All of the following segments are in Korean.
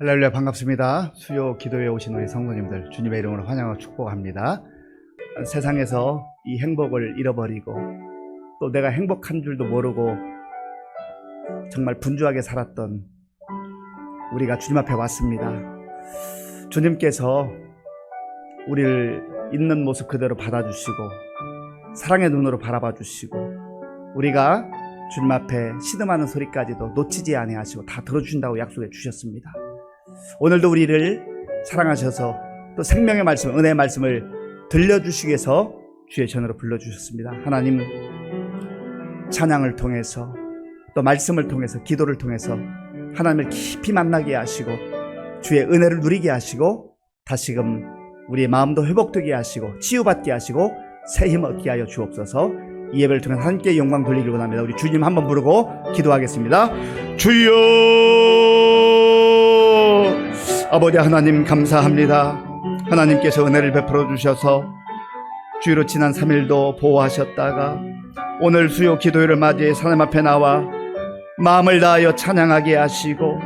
할렐루야, 반갑습니다. 수요 기도에 오신 우리 성도님들 주님의 이름으로 환영하고 축복합니다. 세상에서 이 행복을 잃어버리고 또 내가 행복한 줄도 모르고 정말 분주하게 살았던 우리가 주님 앞에 왔습니다. 주님께서 우리를 있는 모습 그대로 받아주시고 사랑의 눈으로 바라봐 주시고 우리가 주님 앞에 시름하는 소리까지도 놓치지 아니하시고 다 들어주신다고 약속해 주셨습니다. 오늘도 우리를 사랑하셔서 또 생명의 말씀, 은혜의 말씀을 들려주시기 위해서 주의 전으로 불러주셨습니다. 하나님, 찬양을 통해서 또 말씀을 통해서 기도를 통해서 하나님을 깊이 만나게 하시고 주의 은혜를 누리게 하시고 다시금 우리의 마음도 회복되게 하시고 치유받게 하시고 새 힘 얻게 하여 주옵소서. 이 예배를 통해 함께 영광 돌리길 원합니다. 우리 주님 한번 부르고 기도하겠습니다. 주여, 아버지 하나님 감사합니다. 하나님께서 은혜를 베풀어 주셔서 주의로 지난 3일도 보호하셨다가 오늘 수요 기도회를 맞이해 하나님 앞에 나와 마음을 다하여 찬양하게 하시고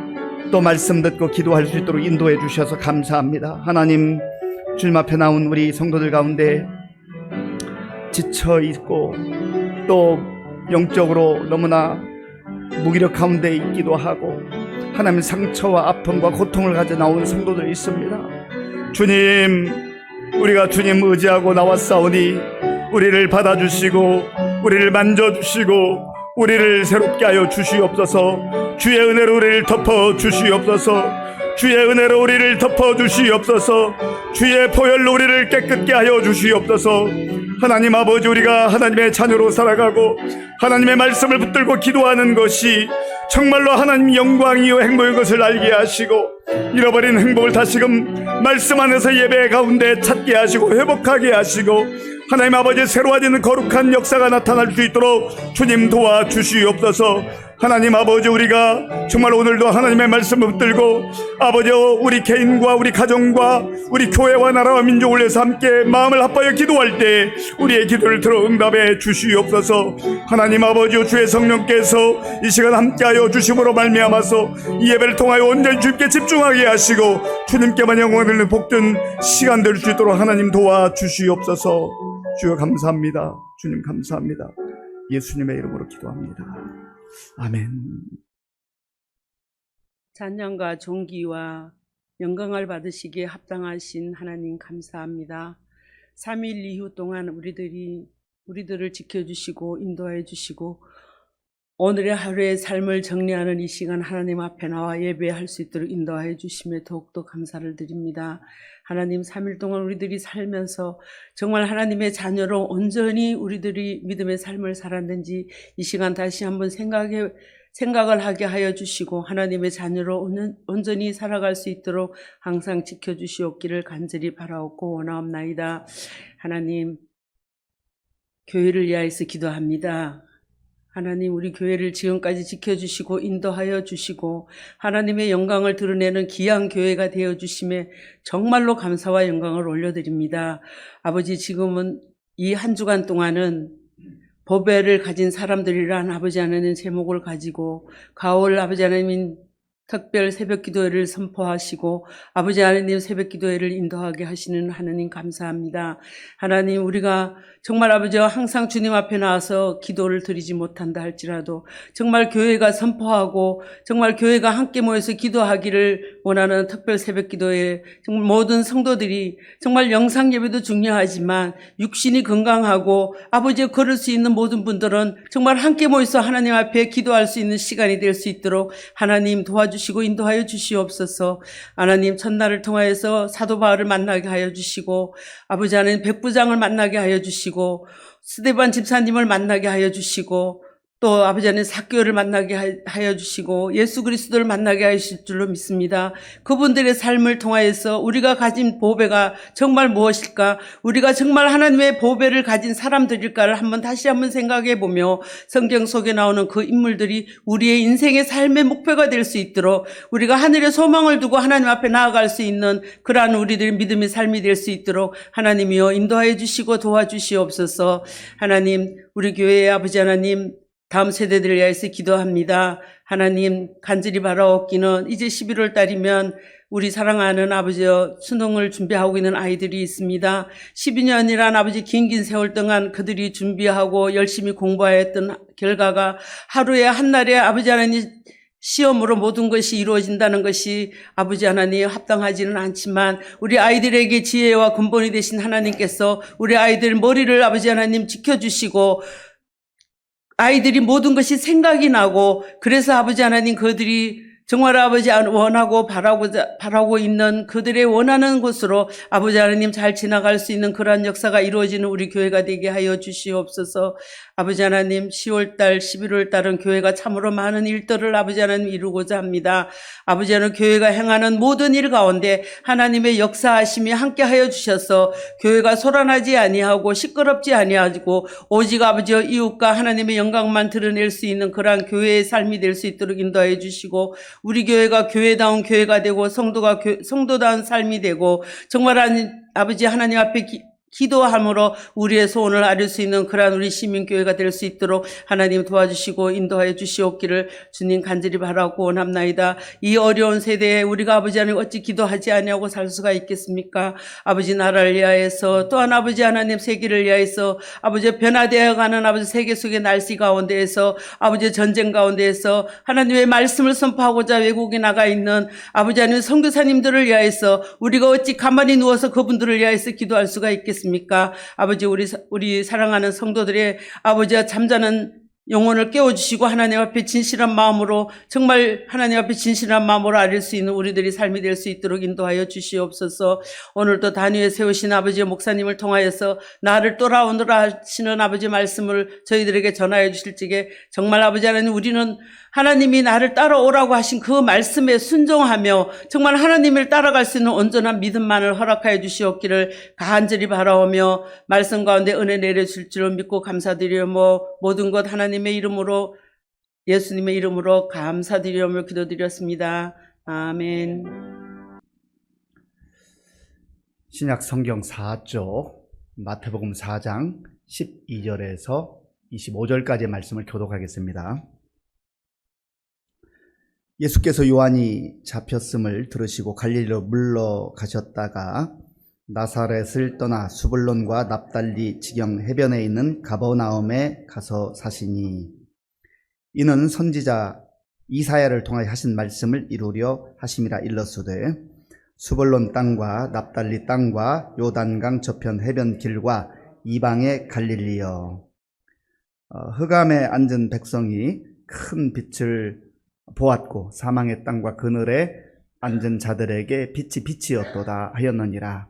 또 말씀 듣고 기도할 수 있도록 인도해 주셔서 감사합니다. 하나님, 주님 앞에 나온 우리 성도들 가운데 지쳐 있고 또 영적으로 너무나 무기력 가운데 있기도 하고 하나님 상처와 아픔과 고통을 가져 나온 성도들이 있습니다. 주님, 우리가 주님 의지하고 나왔사오니 우리를 받아주시고 우리를 만져주시고 우리를 새롭게 하여 주시옵소서. 주의 은혜로 우리를 덮어 주시옵소서. 주의 은혜로 우리를 덮어 주시옵소서. 주의 보혈로 우리를 깨끗게 하여 주시옵소서. 하나님 아버지, 우리가 하나님의 자녀로 살아가고 하나님의 말씀을 붙들고 기도하는 것이 정말로 하나님 영광이요 행복인 것을 알게 하시고 잃어버린 행복을 다시금 말씀 안에서 예배 가운데 찾게 하시고 회복하게 하시고 하나님 아버지 새로워지는 거룩한 역사가 나타날 수 있도록 주님 도와주시옵소서. 하나님 아버지, 우리가 정말 오늘도 하나님의 말씀을 붙들고 아버지 우리 개인과 우리 가정과 우리 교회와 나라와 민족을 위해서 함께 마음을 합하여 기도할 때 우리의 기도를 들어 응답해 주시옵소서. 하나님 아버지, 주의 성령께서 이 시간 함께하여 주심으로 말미암아서 이 예배를 통하여 온전히 주님께 집중하게 하시고 주님께만 영광을 드리는 복된 시간 될 수 있도록 하나님 도와주시옵소서. 주여 감사합니다. 주님 감사합니다. 예수님의 이름으로 기도합니다. 아멘. 찬양과 존귀와 영광을 받으시기에 합당하신 하나님 감사합니다. 3일 이후 동안 우리들을 지켜주시고 인도해 주시고 오늘의 하루의 삶을 정리하는 이 시간 하나님 앞에 나와 예배할 수 있도록 인도해 주심에 더욱더 감사를 드립니다. 하나님, 3일 동안 우리들이 살면서 정말 하나님의 자녀로 온전히 우리들이 믿음의 삶을 살았는지 이 시간 다시 한번 생각을 하게 하여 주시고 하나님의 자녀로 온전히 살아갈 수 있도록 항상 지켜주시옵기를 간절히 바라옵고 원하옵나이다. 하나님, 교회를 위하여서 기도합니다. 하나님, 우리 교회를 지금까지 지켜주시고 인도하여 주시고 하나님의 영광을 드러내는 귀한 교회가 되어주심에 정말로 감사와 영광을 올려드립니다. 아버지, 지금은 이 한 주간 동안은 보배를 가진 사람들이란 아버지 하나님 제목을 가지고 가을 아버지 하나님 특별 새벽 기도회를 선포하시고 아버지 하나님 새벽 기도회를 인도하게 하시는 하나님 감사합니다. 하나님, 우리가 정말 아버지와 항상 주님 앞에 나와서 기도를 드리지 못한다 할지라도 정말 교회가 선포하고 정말 교회가 함께 모여서 기도하기를 원하는 특별 새벽 기도회, 정말 모든 성도들이 정말 영상 예배도 중요하지만 육신이 건강하고 아버지와 걸을 수 있는 모든 분들은 정말 함께 모여서 하나님 앞에 기도할 수 있는 시간이 될 수 있도록 하나님 도와주시고 인도하여 주시옵소서. 하나님, 첫날을 통하여서 사도 바울을 만나게 하여 주시고 아버지 하나님 백부장을 만나게 하여 주시고 스데반 집사님을 만나게 하여 주시고 또 아버지 하나님 삭개오를 만나게 하여 주시고 예수 그리스도를 만나게 하실 줄로 믿습니다. 그분들의 삶을 통하여서 우리가 가진 보배가 정말 무엇일까, 우리가 정말 하나님의 보배를 가진 사람들일까를 다시 한번 생각해 보며 성경 속에 나오는 그 인물들이 우리의 인생의 삶의 목표가 될 수 있도록 우리가 하늘의 소망을 두고 하나님 앞에 나아갈 수 있는 그러한 우리들의 믿음의 삶이 될 수 있도록 하나님이여 인도하여 주시고 도와주시옵소서. 하나님, 우리 교회의 아버지 하나님 다음 세대들을 위해서 기도합니다. 하나님, 간절히 바라옵기는 이제 11월 달이면 우리 사랑하는 아버지여 수능을 준비하고 있는 아이들이 있습니다. 12년이란 아버지 긴 세월 동안 그들이 준비하고 열심히 공부하였던 결과가 하루에 한날에 아버지 하나님 시험으로 모든 것이 이루어진다는 것이 아버지 하나님 합당하지는 않지만 우리 아이들에게 지혜와 근본이 되신 하나님께서 우리 아이들 머리를 아버지 하나님 지켜주시고 아이들이 모든 것이 생각이 나고 그래서 아버지 하나님 그들이 정말 아버지 원하고 바라고 있는 그들의 원하는 곳으로 아버지 하나님 잘 지나갈 수 있는 그러한 역사가 이루어지는 우리 교회가 되게 하여 주시옵소서. 아버지 하나님 10월달 11월달은 교회가 참으로 많은 일들을 아버지 하나님 이루고자 합니다. 아버지 하나님 교회가 행하는 모든 일 가운데 하나님의 역사하심이 함께하여 주셔서 교회가 소란하지 아니하고 시끄럽지 아니하고 오직 아버지와 이웃과 하나님의 영광만 드러낼 수 있는 그러한 교회의 삶이 될 수 있도록 인도하여 주시고 우리 교회가 교회다운 교회가 되고 성도가 성도다운 삶이 되고 정말 아버지 하나님 앞에 기도함으로 우리의 소원을 아릴 수 있는 그러한 우리 시민교회가 될 수 있도록 하나님 도와주시고 인도하여 주시옵기를 주님 간절히 바라고 원합나이다. 이 어려운 세대에 우리가 아버지 하나님 어찌 기도하지 아니하고 살 수가 있겠습니까? 아버지 나라를 위하여서 또한 아버지 하나님 세계를 위하여서 아버지 변화되어가는 아버지 세계 속의 날씨 가운데에서 아버지 전쟁 가운데에서 하나님의 말씀을 선포하고자 외국에 나가 있는 아버지 하나님 선교사님들을 위하여서 우리가 어찌 가만히 누워서 그분들을 위하여서 기도할 수가 있겠습니까? 아버지 우리 사랑하는 성도들의 아버지와 잠자는 영혼을 깨워주시고 하나님 앞에 진실한 마음으로 정말 하나님 앞에 진실한 마음으로 아릴 수 있는 우리들이 삶이 될 수 있도록 인도하여 주시옵소서. 오늘도 단위에 세우신 아버지 목사님을 통하여서 나를 돌아오느라 하시는 아버지 말씀을 저희들에게 전하여 주실 적에 정말 아버지 하나님 우리는 하나님이 나를 따라오라고 하신 그 말씀에 순종하며 정말 하나님을 따라갈 수 있는 온전한 믿음만을 허락하여 주시옵기를 간절히 바라오며 말씀 가운데 은혜 내려줄 줄 믿고 감사드리며 모든 것 하나님의 이름으로 예수님의 이름으로 감사드리며 기도드렸습니다. 아멘. 신약 성경 4쪽 마태복음 4장 12절에서 25절까지의 말씀을 교독하겠습니다. 예수께서 요한이 잡혔음을 들으시고 갈릴리로 물러가셨다가 나사렛을 떠나 수불론과 납달리 지경 해변에 있는 가버나움에 가서 사시니 이는 선지자 이사야를 통하여 하신 말씀을 이루려 하심이라 일렀으되 수불론 땅과 납달리 땅과 요단강 저편 해변 길과 이방의 갈릴리여. 흑암에 앉은 백성이 큰 빛을 보았고 사망의 땅과 그늘에 앉은 자들에게 빛이 빛이었도다 하였느니라.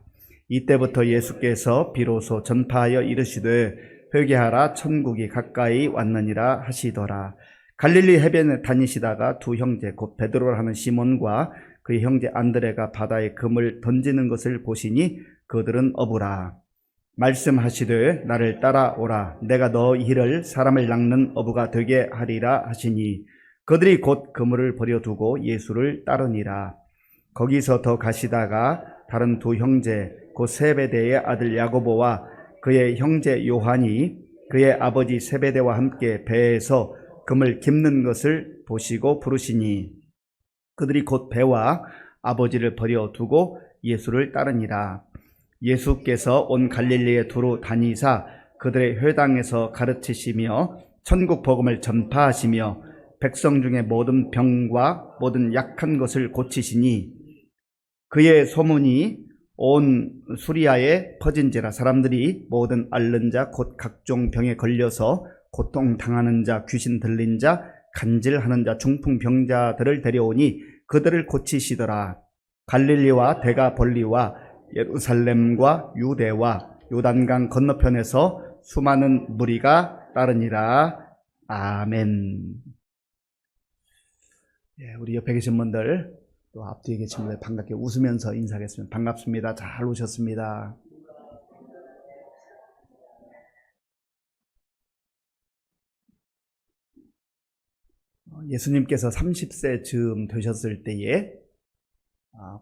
이때부터 예수께서 비로소 전파하여 이르시되 회개하라 천국이 가까이 왔느니라 하시더라. 갈릴리 해변에 다니시다가 두 형제 곧 베드로라 하는 시몬과 그의 형제 안드레가 바다에 금을 던지는 것을 보시니 그들은 어부라. 말씀하시되 나를 따라오라. 내가 너희를 사람을 낚는 어부가 되게 하리라 하시니 그들이 곧 그물을 버려두고 예수를 따르니라. 거기서 더 가시다가 다른 두 형제 곧 세베대의 아들 야고보와 그의 형제 요한이 그의 아버지 세베대와 함께 배에서 금을 깁는 것을 보시고 부르시니 그들이 곧 배와 아버지를 버려두고 예수를 따르니라. 예수께서 온 갈릴리에 두루 다니사 그들의 회당에서 가르치시며 천국 복음을 전파하시며 백성 중에 모든 병과 모든 약한 것을 고치시니 그의 소문이 온 수리아에 퍼진지라. 사람들이 모든 앓는 자 곧 각종 병에 걸려서 고통당하는 자, 귀신 들린 자, 간질하는 자, 중풍병자들을 데려오니 그들을 고치시더라. 갈릴리와 데가볼리와 예루살렘과 유대와 요단강 건너편에서 수많은 무리가 따르니라. 아멘. 우리 옆에 계신 분들 또 앞뒤에 계신 분들 반갑게 웃으면서 인사하겠습니다. 반갑습니다. 잘 오셨습니다. 예수님께서 30세 즈음 되셨을 때에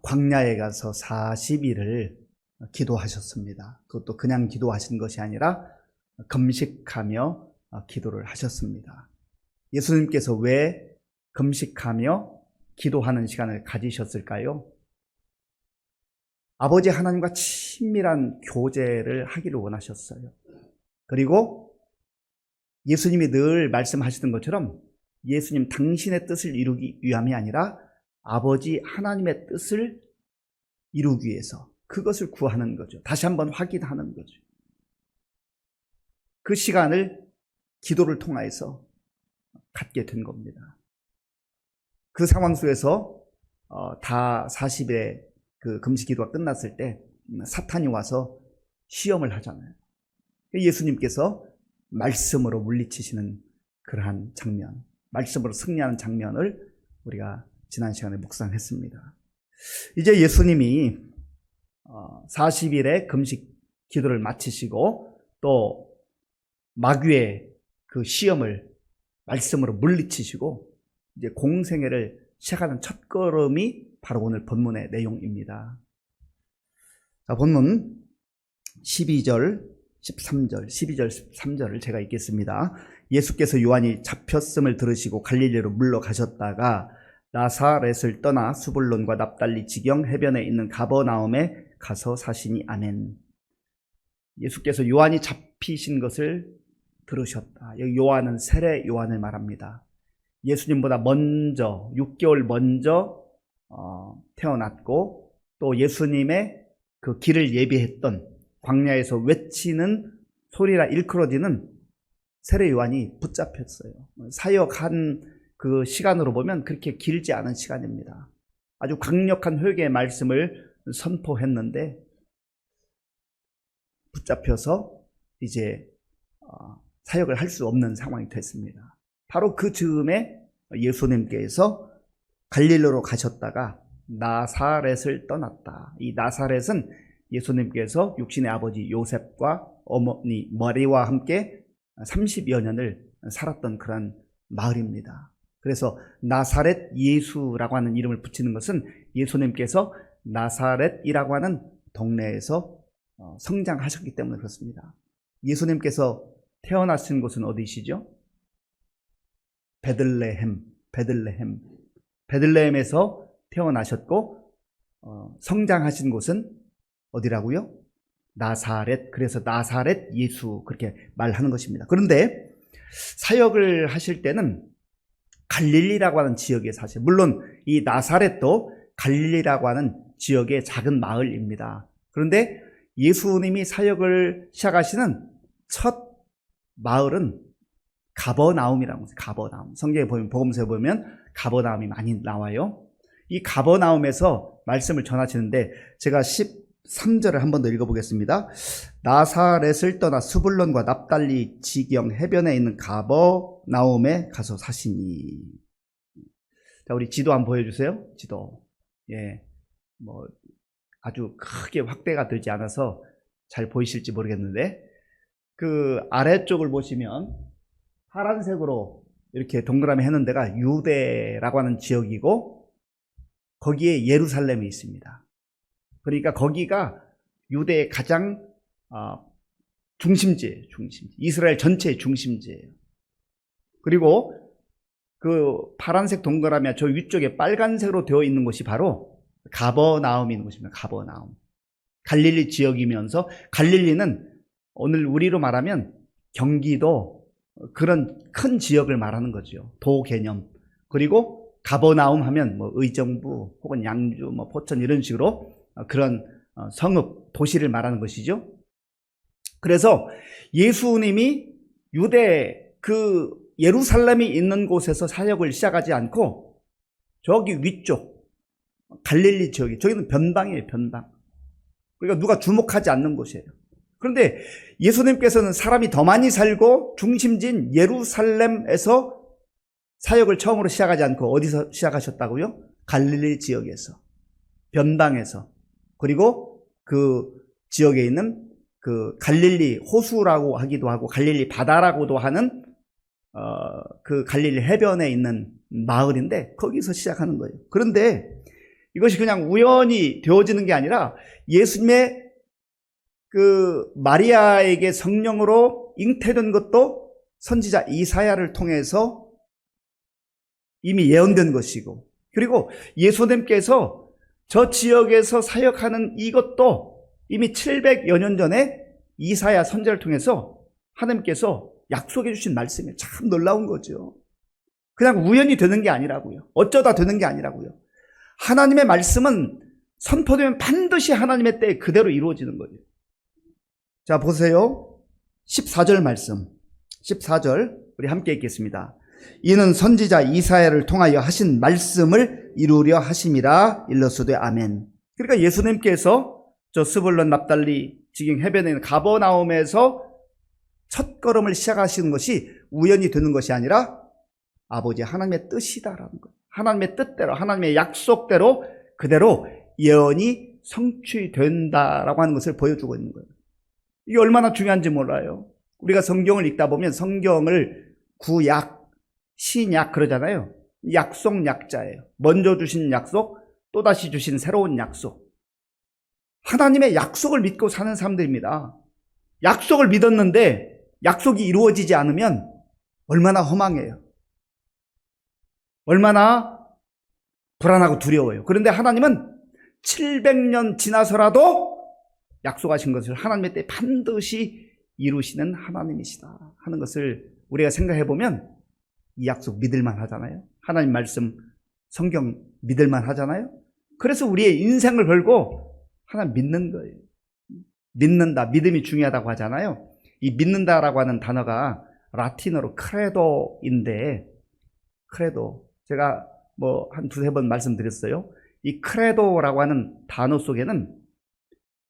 광야에 가서 40일을 기도하셨습니다. 그것도 그냥 기도하신 것이 아니라 금식하며 기도를 하셨습니다. 예수님께서 왜 금식하며 기도하는 시간을 가지셨을까요? 아버지 하나님과 친밀한 교제를 하기를 원하셨어요. 그리고 예수님이 늘 말씀하시던 것처럼 예수님 당신의 뜻을 이루기 위함이 아니라 아버지 하나님의 뜻을 이루기 위해서 그것을 구하는 거죠. 다시 한번 확인하는 거죠. 그 시간을 기도를 통하여서 갖게 된 겁니다. 그 상황 속에서 다 40일의 그 금식 기도가 끝났을 때 사탄이 와서 시험을 하잖아요. 예수님께서 말씀으로 물리치시는 그러한 장면, 말씀으로 승리하는 장면을 우리가 지난 시간에 묵상했습니다. 이제 예수님이 40일의 금식 기도를 마치시고 또 마귀의 그 시험을 말씀으로 물리치시고 이제 공생애를 시작하는 첫걸음이 바로 오늘 본문의 내용입니다. 자, 본문 12절, 13절, 12절, 13절을 제가 읽겠습니다. 예수께서 요한이 잡혔음을 들으시고 갈릴리로 물러가셨다가 나사렛을 떠나 수불론과 납달리 지경 해변에 있는 가버나움에 가서 사시니. 아멘. 예수께서 요한이 잡히신 것을 들으셨다. 여기 요한은 세례 요한을 말합니다. 예수님보다 먼저 6개월 먼저 태어났고 또 예수님의 그 길을 예비했던 광야에서 외치는 소리라 일컬어지는 세례 요한이 붙잡혔어요. 사역한 그 시간으로 보면 그렇게 길지 않은 시간입니다. 아주 강력한 회개의 말씀을 선포했는데 붙잡혀서 이제 사역을 할 수 없는 상황이 됐습니다. 바로 그 즈음에 예수님께서 갈릴리로 가셨다가 나사렛을 떠났다. 이 나사렛은 예수님께서 육신의 아버지 요셉과 어머니 마리와 함께 30여 년을 살았던 그런 마을입니다. 그래서 나사렛 예수라고 하는 이름을 붙이는 것은 예수님께서 나사렛이라고 하는 동네에서 성장하셨기 때문에 그렇습니다. 예수님께서 태어나신 곳은 어디시죠? 베들레헴에서 태어나셨고 성장하신 곳은 어디라고요? 나사렛. 그래서 나사렛 예수 그렇게 말하는 것입니다. 그런데 사역을 하실 때는 갈릴리라고 하는 지역에 사실, 물론 이 나사렛도 갈릴리라고 하는 지역의 작은 마을입니다. 그런데 예수님이 사역을 시작하시는 첫 마을은 가버나움이라고 해요. 가버나움. 성경에 보면, 복음서에 보면 가버나움이 많이 나와요. 이 가버나움에서 말씀을 전하시는데 제가 13절을 한 번 더 읽어보겠습니다. 나사렛을 떠나 수불론과 납달리 지경 해변에 있는 가버나움에 가서 사시니. 자, 우리 지도 한번 보여주세요. 지도. 예, 뭐 아주 크게 확대가 되지 않아서 잘 보이실지 모르겠는데 그 아래쪽을 보시면 파란색으로 이렇게 동그라미 해놓은 데가 유대라고 하는 지역이고 거기에 예루살렘이 있습니다. 그러니까 거기가 유대의 가장 중심지예요. 중심지. 이스라엘 전체의 중심지예요. 그리고 그 파란색 동그라미 저 위쪽에 빨간색으로 되어 있는 곳이 바로 가버나움이 있는 곳입니다. 가버나움. 갈릴리 지역이면서 갈릴리는 오늘 우리로 말하면 경기도 그런 큰 지역을 말하는 거죠. 도 개념. 그리고 가버나움 하면 뭐 의정부 혹은 양주, 뭐 포천 이런 식으로 그런 성읍, 도시를 말하는 것이죠. 그래서 예수님이 유대 그 예루살렘이 있는 곳에서 사역을 시작하지 않고 저기 위쪽 갈릴리 지역이, 저기는 변방이에요. 변방. 그러니까 누가 주목하지 않는 곳이에요. 그런데 예수님께서는 사람이 더 많이 살고 중심지인 예루살렘에서 사역을 처음으로 시작하지 않고 어디서 시작하셨다고요? 갈릴리 지역에서, 변방에서. 그리고 그 지역에 있는 그 갈릴리 호수라고 하기도 하고 갈릴리 바다라고도 하는 그 갈릴리 해변에 있는 마을인데 거기서 시작하는 거예요. 그런데 이것이 그냥 우연히 되어지는 게 아니라 예수님의 그 마리아에게 성령으로 잉태된 것도 선지자 이사야를 통해서 이미 예언된 것이고, 그리고 예수님께서 저 지역에서 사역하는 이것도 이미 700여 년 전에 이사야 선지자를 통해서 하나님께서 약속해 주신 말씀이에요. 참 놀라운 거죠. 그냥 우연히 되는 게 아니라고요. 어쩌다 되는 게 아니라고요. 하나님의 말씀은 선포되면 반드시 하나님의 때에 그대로 이루어지는 거예요. 자, 보세요. 14절 말씀. 14절 우리 함께 읽겠습니다. 이는 선지자 이사야를 통하여 하신 말씀을 이루려 하심이라. 일러스되 아멘. 그러니까 예수님께서 저 스불론 납달리 지경 해변에 있는 가버나움에서 첫 걸음을 시작하시는 것이 우연히 되는 것이 아니라 아버지 하나님의 뜻이다라는 거예요. 하나님의 뜻대로, 하나님의 약속대로 그대로 예언이 성취된다라고 하는 것을 보여주고 있는 거예요. 이게 얼마나 중요한지 몰라요. 우리가 성경을 읽다 보면 성경을 구약, 신약 그러잖아요. 약속 약자예요. 먼저 주신 약속, 또다시 주신 새로운 약속. 하나님의 약속을 믿고 사는 사람들입니다. 약속을 믿었는데 약속이 이루어지지 않으면 얼마나 허망해요. 얼마나 불안하고 두려워요. 그런데 하나님은 700년 지나서라도 약속하신 것을 하나님의 때에 반드시 이루시는 하나님이시다 하는 것을 우리가 생각해 보면 이 약속 믿을만 하잖아요. 하나님 말씀 성경 믿을만 하잖아요. 그래서 우리의 인생을 걸고 하나님 믿는 거예요. 믿는다, 믿음이 중요하다고 하잖아요. 이 믿는다라고 하는 단어가 라틴어로 크레도인데, 크레도 제가 뭐 한 두세 번 말씀드렸어요. 이 크레도라고 하는 단어 속에는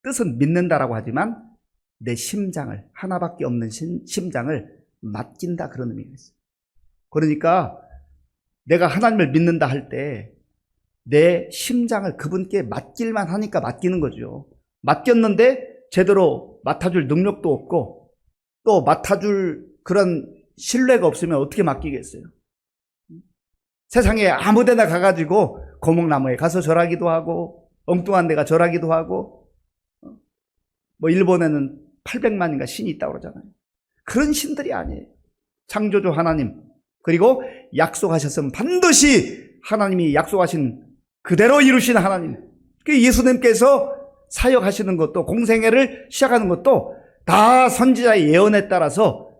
뜻은 믿는다라고 하지만 내 심장을, 하나밖에 없는 심장을 맡긴다 그런 의미가 있어요. 그러니까 내가 하나님을 믿는다 할 때 내 심장을 그분께 맡길만 하니까 맡기는 거죠. 맡겼는데 제대로 맡아줄 능력도 없고 또 맡아줄 그런 신뢰가 없으면 어떻게 맡기겠어요? 세상에 아무 데나 가가지고 고목나무에 가서 절하기도 하고 엉뚱한 데가 절하기도 하고, 뭐 일본에는 800만인가 신이 있다고 그러잖아요. 그런 신들이 아니에요. 창조주 하나님, 그리고 약속하셨으면 반드시 하나님이 약속하신 그대로 이루신 하나님. 예수님께서 사역하시는 것도, 공생애를 시작하는 것도 다 선지자의 예언에 따라서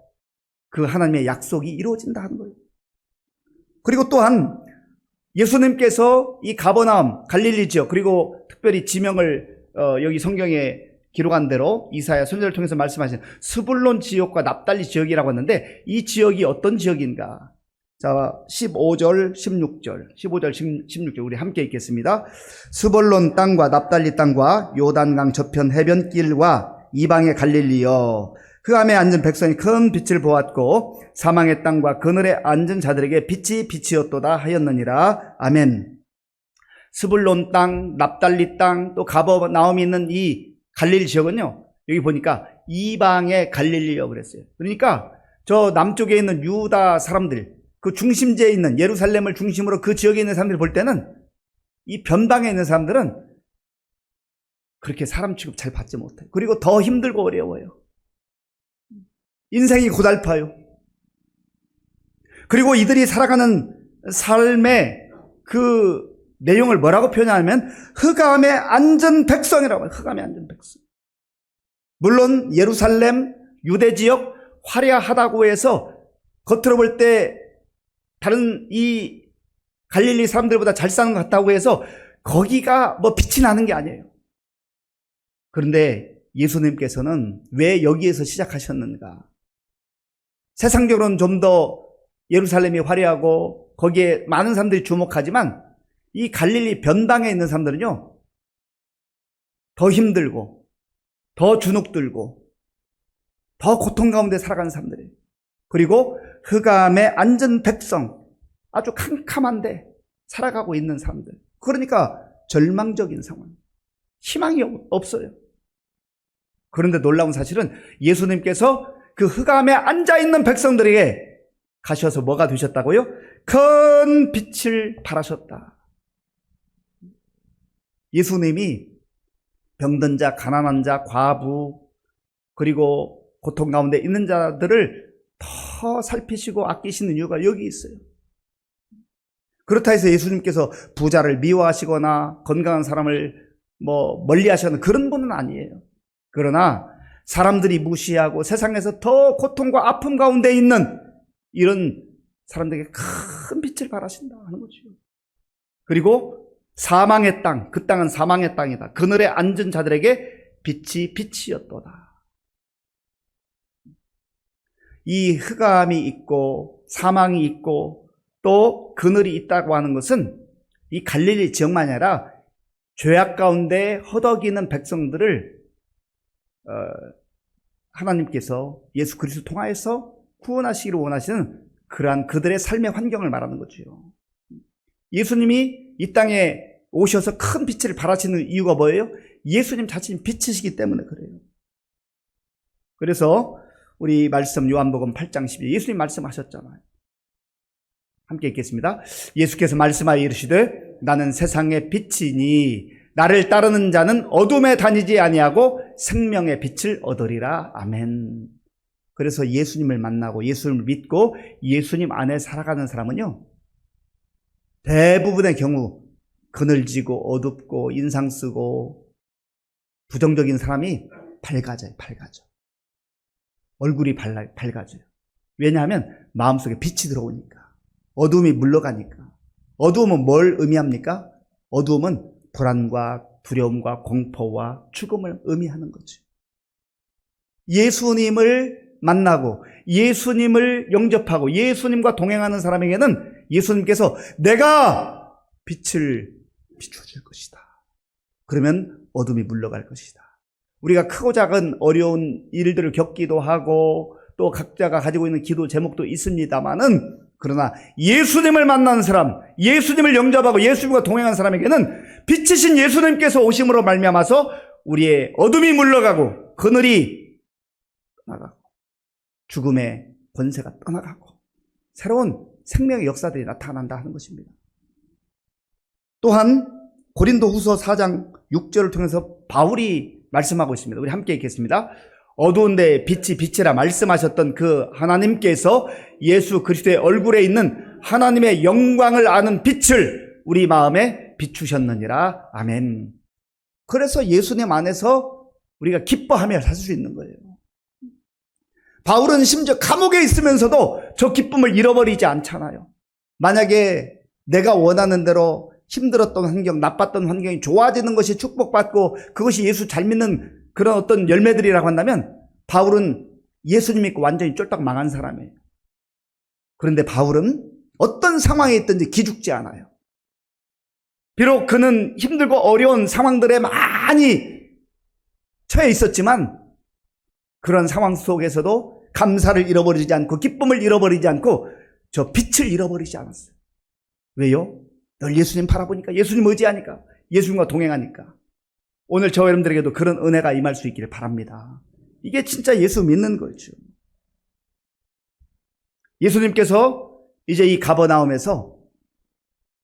그 하나님의 약속이 이루어진다 하는 거예요. 그리고 또한 예수님께서 이 가버나움, 갈릴리 지역, 그리고 특별히 지명을 여기 성경에 기록한 대로 이사야 선지자를 통해서 말씀하신 스불론 지역과 납달리 지역이라고 했는데, 이 지역이 어떤 지역인가? 자, 15절, 16절 우리 함께 읽겠습니다. 스불론 땅과 납달리 땅과 요단강 저편 해변길과 이방의 갈릴리여, 그 암에 앉은 백성이 큰 빛을 보았고 사망의 땅과 그늘에 앉은 자들에게 빛이 빛이었도다 하였느니라. 아멘. 스불론 땅, 납달리 땅, 또 가버나움이 있는 이 갈릴리 지역은요, 여기 보니까 이방의 갈릴리여 그랬어요. 그러니까 저 남쪽에 있는 유다 사람들, 그 중심지에 있는 예루살렘을 중심으로 그 지역에 있는 사람들이 볼 때는 이 변방에 있는 사람들은 그렇게 사람 취급 잘 받지 못해요. 그리고 더 힘들고 어려워요. 인생이 고달파요. 그리고 이들이 살아가는 삶의 그 내용을 뭐라고 표현하냐면 흑암에 앉은 백성이라고 해요. 흑암에 앉은 백성. 물론 예루살렘, 유대 지역 화려하다고 해서 겉으로 볼 때 다른 이 갈릴리 사람들보다 잘 사는 것 같다고 해서 거기가 뭐 빛이 나는 게 아니에요. 그런데 예수님께서는 왜 여기에서 시작하셨는가? 세상적으로는 좀 더 예루살렘이 화려하고 거기에 많은 사람들이 주목하지만 이 갈릴리 변방에 있는 사람들은요, 더 힘들고 더 주눅들고 더 고통 가운데 살아가는 사람들이에요. 그리고 흑암에 앉은 백성, 아주 캄캄한데 살아가고 있는 사람들. 그러니까 절망적인 상황, 희망이 없어요. 그런데 놀라운 사실은 예수님께서 그 흑암에 앉아있는 백성들에게 가셔서 뭐가 되셨다고요? 큰 빛을 발하셨다. 예수님이 병든 자, 가난한 자, 과부, 그리고 고통 가운데 있는 자들을 더 살피시고 아끼시는 이유가 여기 있어요. 그렇다 해서 예수님께서 부자를 미워하시거나 건강한 사람을 멀리 하시는 그런 분은 아니에요. 그러나 사람들이 무시하고 세상에서 더 고통과 아픔 가운데 있는 이런 사람들에게 큰 빛을 발하신다 하는 거죠. 그리고 사망의 땅, 그 땅은 사망의 땅이다. 그늘에 앉은 자들에게 빛이 빛이었도다. 이 흑암이 있고 사망이 있고 또 그늘이 있다고 하는 것은 이 갈릴리 지역만이 아니라 죄악 가운데 허덕이는 백성들을 하나님께서 예수 그리스도 통하여서 구원하시기를 원하시는 그러한 그들의 삶의 환경을 말하는 거죠. 예수님이 이 땅에 오셔서 큰 빛을 발하시는 이유가 뭐예요? 예수님 자신이 빛이시기 때문에 그래요. 그래서 우리 말씀 요한복음 8장 12 예수님 말씀하셨잖아요. 함께 읽겠습니다. 예수께서 말씀하여 이르시되 나는 세상의 빛이니 나를 따르는 자는 어둠에 다니지 아니하고 생명의 빛을 얻으리라. 아멘. 그래서 예수님을 만나고 예수님을 믿고 예수님 안에 살아가는 사람은요, 대부분의 경우 그늘지고 어둡고 인상 쓰고 부정적인 사람이 밝아져요. 얼굴이 밝아져요. 왜냐하면 마음속에 빛이 들어오니까. 어두움이 물러가니까. 어두움은 뭘 의미합니까? 어두움은 불안과 두려움과 공포와 죽음을 의미하는 거죠. 예수님을 만나고 예수님을 영접하고 예수님과 동행하는 사람에게는 예수님께서 내가 빛을 비춰줄 것이다. 그러면 어둠이 물러갈 것이다. 우리가 크고 작은 어려운 일들을 겪기도 하고 또 각자가 가지고 있는 기도 제목도 있습니다만은 그러나 예수님을 만나는 사람, 예수님을 영접하고 예수님과 동행하는 사람에게는 빛이신 예수님께서 오심으로 말미암아서 우리의 어둠이 물러가고 그늘이 떠나가고 죽음의 권세가 떠나가고 새로운 생명의 역사들이 나타난다 하는 것입니다. 또한 고린도후서 4장 6절을 통해서 바울이 말씀하고 있습니다. 우리 함께 읽겠습니다. 어두운 데에 빛이 빛이라 말씀하셨던 그 하나님께서 예수 그리스도의 얼굴에 있는 하나님의 영광을 아는 빛을 우리 마음에 비추셨느니라. 아멘. 그래서 예수님 안에서 우리가 기뻐하며 살 수 있는 거예요. 바울은 심지어 감옥에 있으면서도 저 기쁨을 잃어버리지 않잖아요. 만약에 내가 원하는 대로 힘들었던 환경, 나빴던 환경이 좋아지는 것이 축복받고 그것이 예수 잘 믿는 그런 어떤 열매들이라고 한다면 바울은 예수님 믿고 완전히 쫄딱 망한 사람이에요. 그런데 바울은 어떤 상황에 있든지 기죽지 않아요. 비록 그는 힘들고 어려운 상황들에 많이 처해 있었지만 그런 상황 속에서도 감사를 잃어버리지 않고 기쁨을 잃어버리지 않고 저 빛을 잃어버리지 않았어요. 왜요? 늘 예수님 바라보니까, 예수님 의지하니까, 예수님과 동행하니까. 오늘 저 여러분들에게도 그런 은혜가 임할 수 있기를 바랍니다. 이게 진짜 예수 믿는 거죠. 예수님께서 이제 이 가버나움에서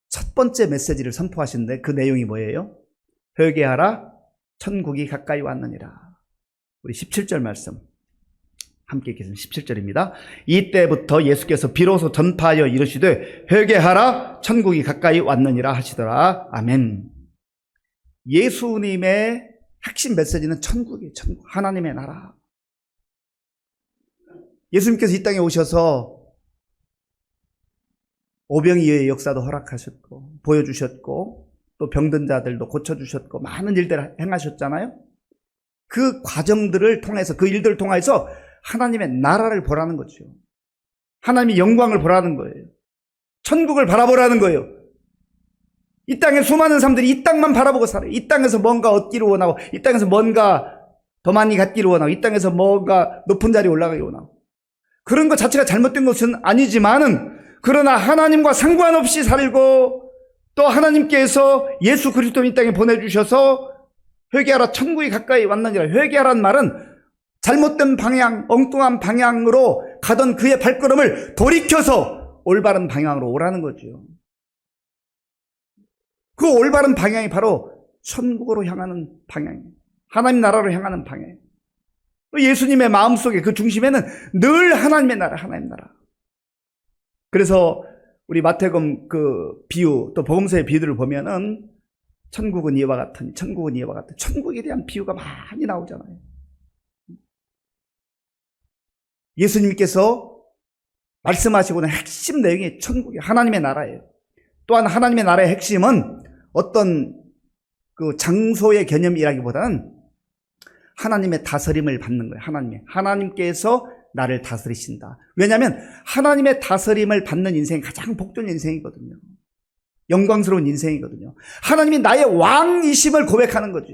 첫 번째 메시지를 선포하시는데 그 내용이 뭐예요? 회개하라, 천국이 가까이 왔느니라. 우리 17절 말씀 함께 읽겠습니다. 17절입니다. 이때부터 예수께서 비로소 전파하여 이르시되 회개하라, 천국이 가까이 왔느니라 하시더라. 아멘. 예수님의 핵심 메시지는 천국이에요. 천국, 하나님의 나라. 예수님께서 이 땅에 오셔서 오병이어의 역사도 허락하셨고 보여주셨고 또 병든 자들도 고쳐주셨고 많은 일들을 행하셨잖아요. 그 과정들을 통해서, 그 일들을 통해서 하나님의 나라를 보라는 거죠. 하나님의 영광을 보라는 거예요. 천국을 바라보라는 거예요. 이 땅에 수많은 사람들이 이 땅만 바라보고 살아요. 이 땅에서 뭔가 얻기를 원하고, 이 땅에서 뭔가 더 많이 갖기를 원하고, 이 땅에서 뭔가 높은 자리에 올라가기를 원하고. 그런 것 자체가 잘못된 것은 아니지만은, 그러나 하나님과 상관없이 살고 또 하나님께서 예수 그리스도 이 땅에 보내주셔서 회개하라, 천국이 가까이 왔느니라. 회개하라는 말은 잘못된 방향, 엉뚱한 방향으로 가던 그의 발걸음을 돌이켜서 올바른 방향으로 오라는 거죠. 그 올바른 방향이 바로 천국으로 향하는 방향이에요. 하나님 나라로 향하는 방향이에요. 예수님의 마음속에 그 중심에는 늘 하나님의 나라, 하나님 나라. 그래서 우리 마태복음 그 비유, 또 복음서의 비유들을 보면은 천국은 이와 같으니, 천국은 이와 같으니, 천국에 대한 비유가 많이 나오잖아요. 예수님께서 말씀하시고는 핵심 내용이 천국이 하나님의 나라예요. 또한 하나님의 나라의 핵심은 어떤 그 장소의 개념이라기보다는 하나님의 다스림을 받는 거예요. 하나님께서 나를 다스리신다. 왜냐하면 하나님의 다스림을 받는 인생이 가장 복된 인생이거든요. 영광스러운 인생이거든요. 하나님이 나의 왕이심을 고백하는 거죠.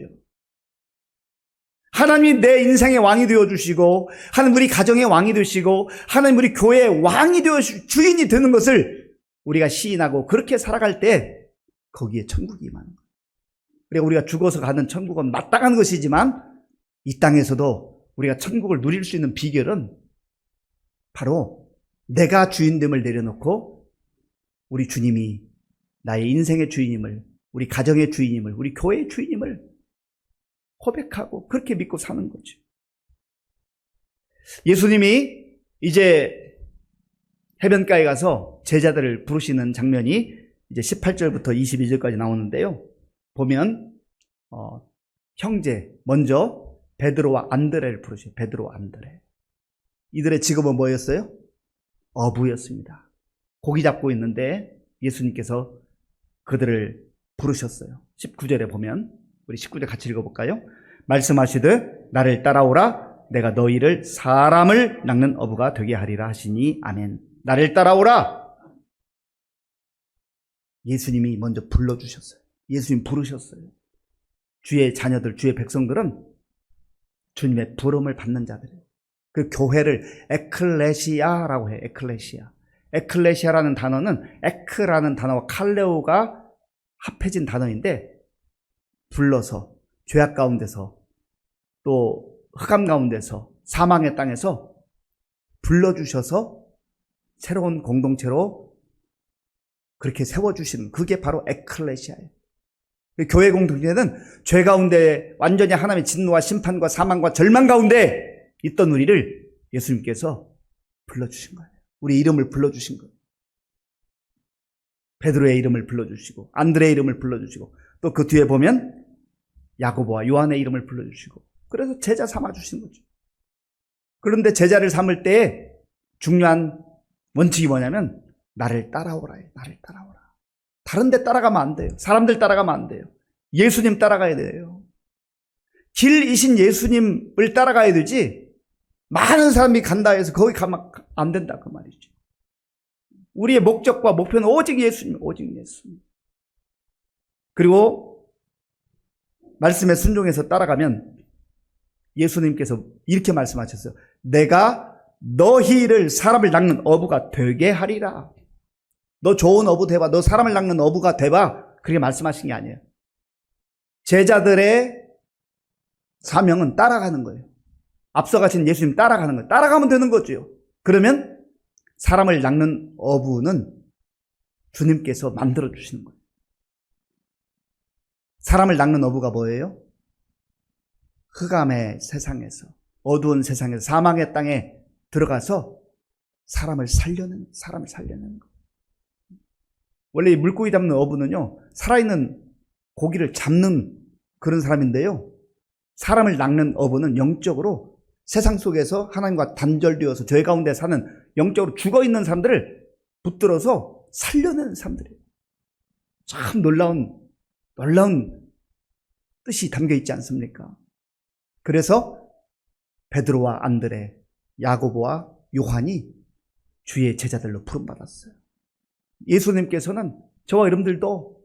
하나님이 내 인생의 왕이 되어주시고, 하나님 우리 가정의 왕이 되시고, 하나님 우리 교회의 왕이 되어 주인이 되는 것을 우리가 시인하고 그렇게 살아갈 때 거기에 천국이 임하는 거예요. 그리고 우리가 죽어서 가는 천국은 마땅한 것이지만 이 땅에서도 우리가 천국을 누릴 수 있는 비결은 바로 내가 주인됨을 내려놓고 우리 주님이 나의 인생의 주인임을, 우리 가정의 주인임을, 우리 교회의 주인임을 고백하고 그렇게 믿고 사는 거죠. 예수님이 이제 해변가에 가서 제자들을 부르시는 장면이 이제 18절부터 22절까지 나오는데요. 보면 형제, 먼저 베드로와 안드레를 부르셔요. 베드로와 안드레. 이들의 직업은 뭐였어요? 어부였습니다. 고기 잡고 있는데 예수님께서 그들을 부르셨어요. 19절에 보면, 우리 19절 같이 읽어볼까요? 말씀하시되 나를 따라오라, 내가 너희를 사람을 낚는 어부가 되게 하리라 하시니 아멘. 나를 따라오라. 예수님이 먼저 불러주셨어요. 예수님 부르셨어요. 주의 자녀들, 주의 백성들은 주님의 부름을 받는 자들이에요. 그 교회를 에클레시아라고 해요. 에클레시아. 에클레시아라는 단어는 에크라는 단어와 칼레오가 합해진 단어인데, 불러서 죄악 가운데서 또 흑암 가운데서 사망의 땅에서 불러주셔서 새로운 공동체로 그렇게 세워주시는, 그게 바로 에클레시아예요. 교회 공동체는 죄 가운데 완전히 하나님의 진노와 심판과 사망과 절망 가운데 있던 우리를 예수님께서 불러주신 거예요. 우리 이름을 불러주신 거예요. 베드로의 이름을 불러주시고 안드레의 이름을 불러주시고 또 그 뒤에 보면 야고보와 요한의 이름을 불러주시고, 그래서 제자 삼아주신 거죠. 그런데 제자를 삼을 때 중요한 원칙이 뭐냐면 나를 따라오라예요. 나를 따라오라. 다른 데 따라가면 안 돼요. 사람들 따라가면 안 돼요. 예수님 따라가야 돼요. 길이신 예수님을 따라가야 되지, 많은 사람이 간다 해서 거기 가면 안 된다 그 말이죠. 우리의 목적과 목표는 오직 예수님, 오직 예수님. 그리고 말씀에 순종해서 따라가면 예수님께서 이렇게 말씀하셨어요. 내가 너희를 사람을 낚는 어부가 되게 하리라. 너 좋은 어부 돼봐. 너 사람을 낚는 어부가 돼봐. 그렇게 말씀하신 게 아니에요. 제자들의 사명은 따라가는 거예요. 앞서 가신 예수님 따라가는 거예요. 따라가면 되는 거죠. 그러면 사람을 낚는 어부는 주님께서 만들어 주시는 거예요. 사람을 낚는 어부가 뭐예요? 흑암의 세상에서, 어두운 세상에서, 사망의 땅에 들어가서 사람을 살려내는 거. 원래 이 물고기 잡는 어부는요, 살아있는 고기를 잡는 그런 사람인데요, 사람을 낚는 어부는 영적으로 세상 속에서 하나님과 단절되어서 죄 가운데 사는, 영적으로 죽어있는 사람들을 붙들어서 살려내는 사람들이에요. 참 놀라운 뜻이 담겨 있지 않습니까? 그래서 베드로와 안드레, 야고보와 요한이 주의 제자들로 부름받았어요. 예수님께서는 저와 여러분들도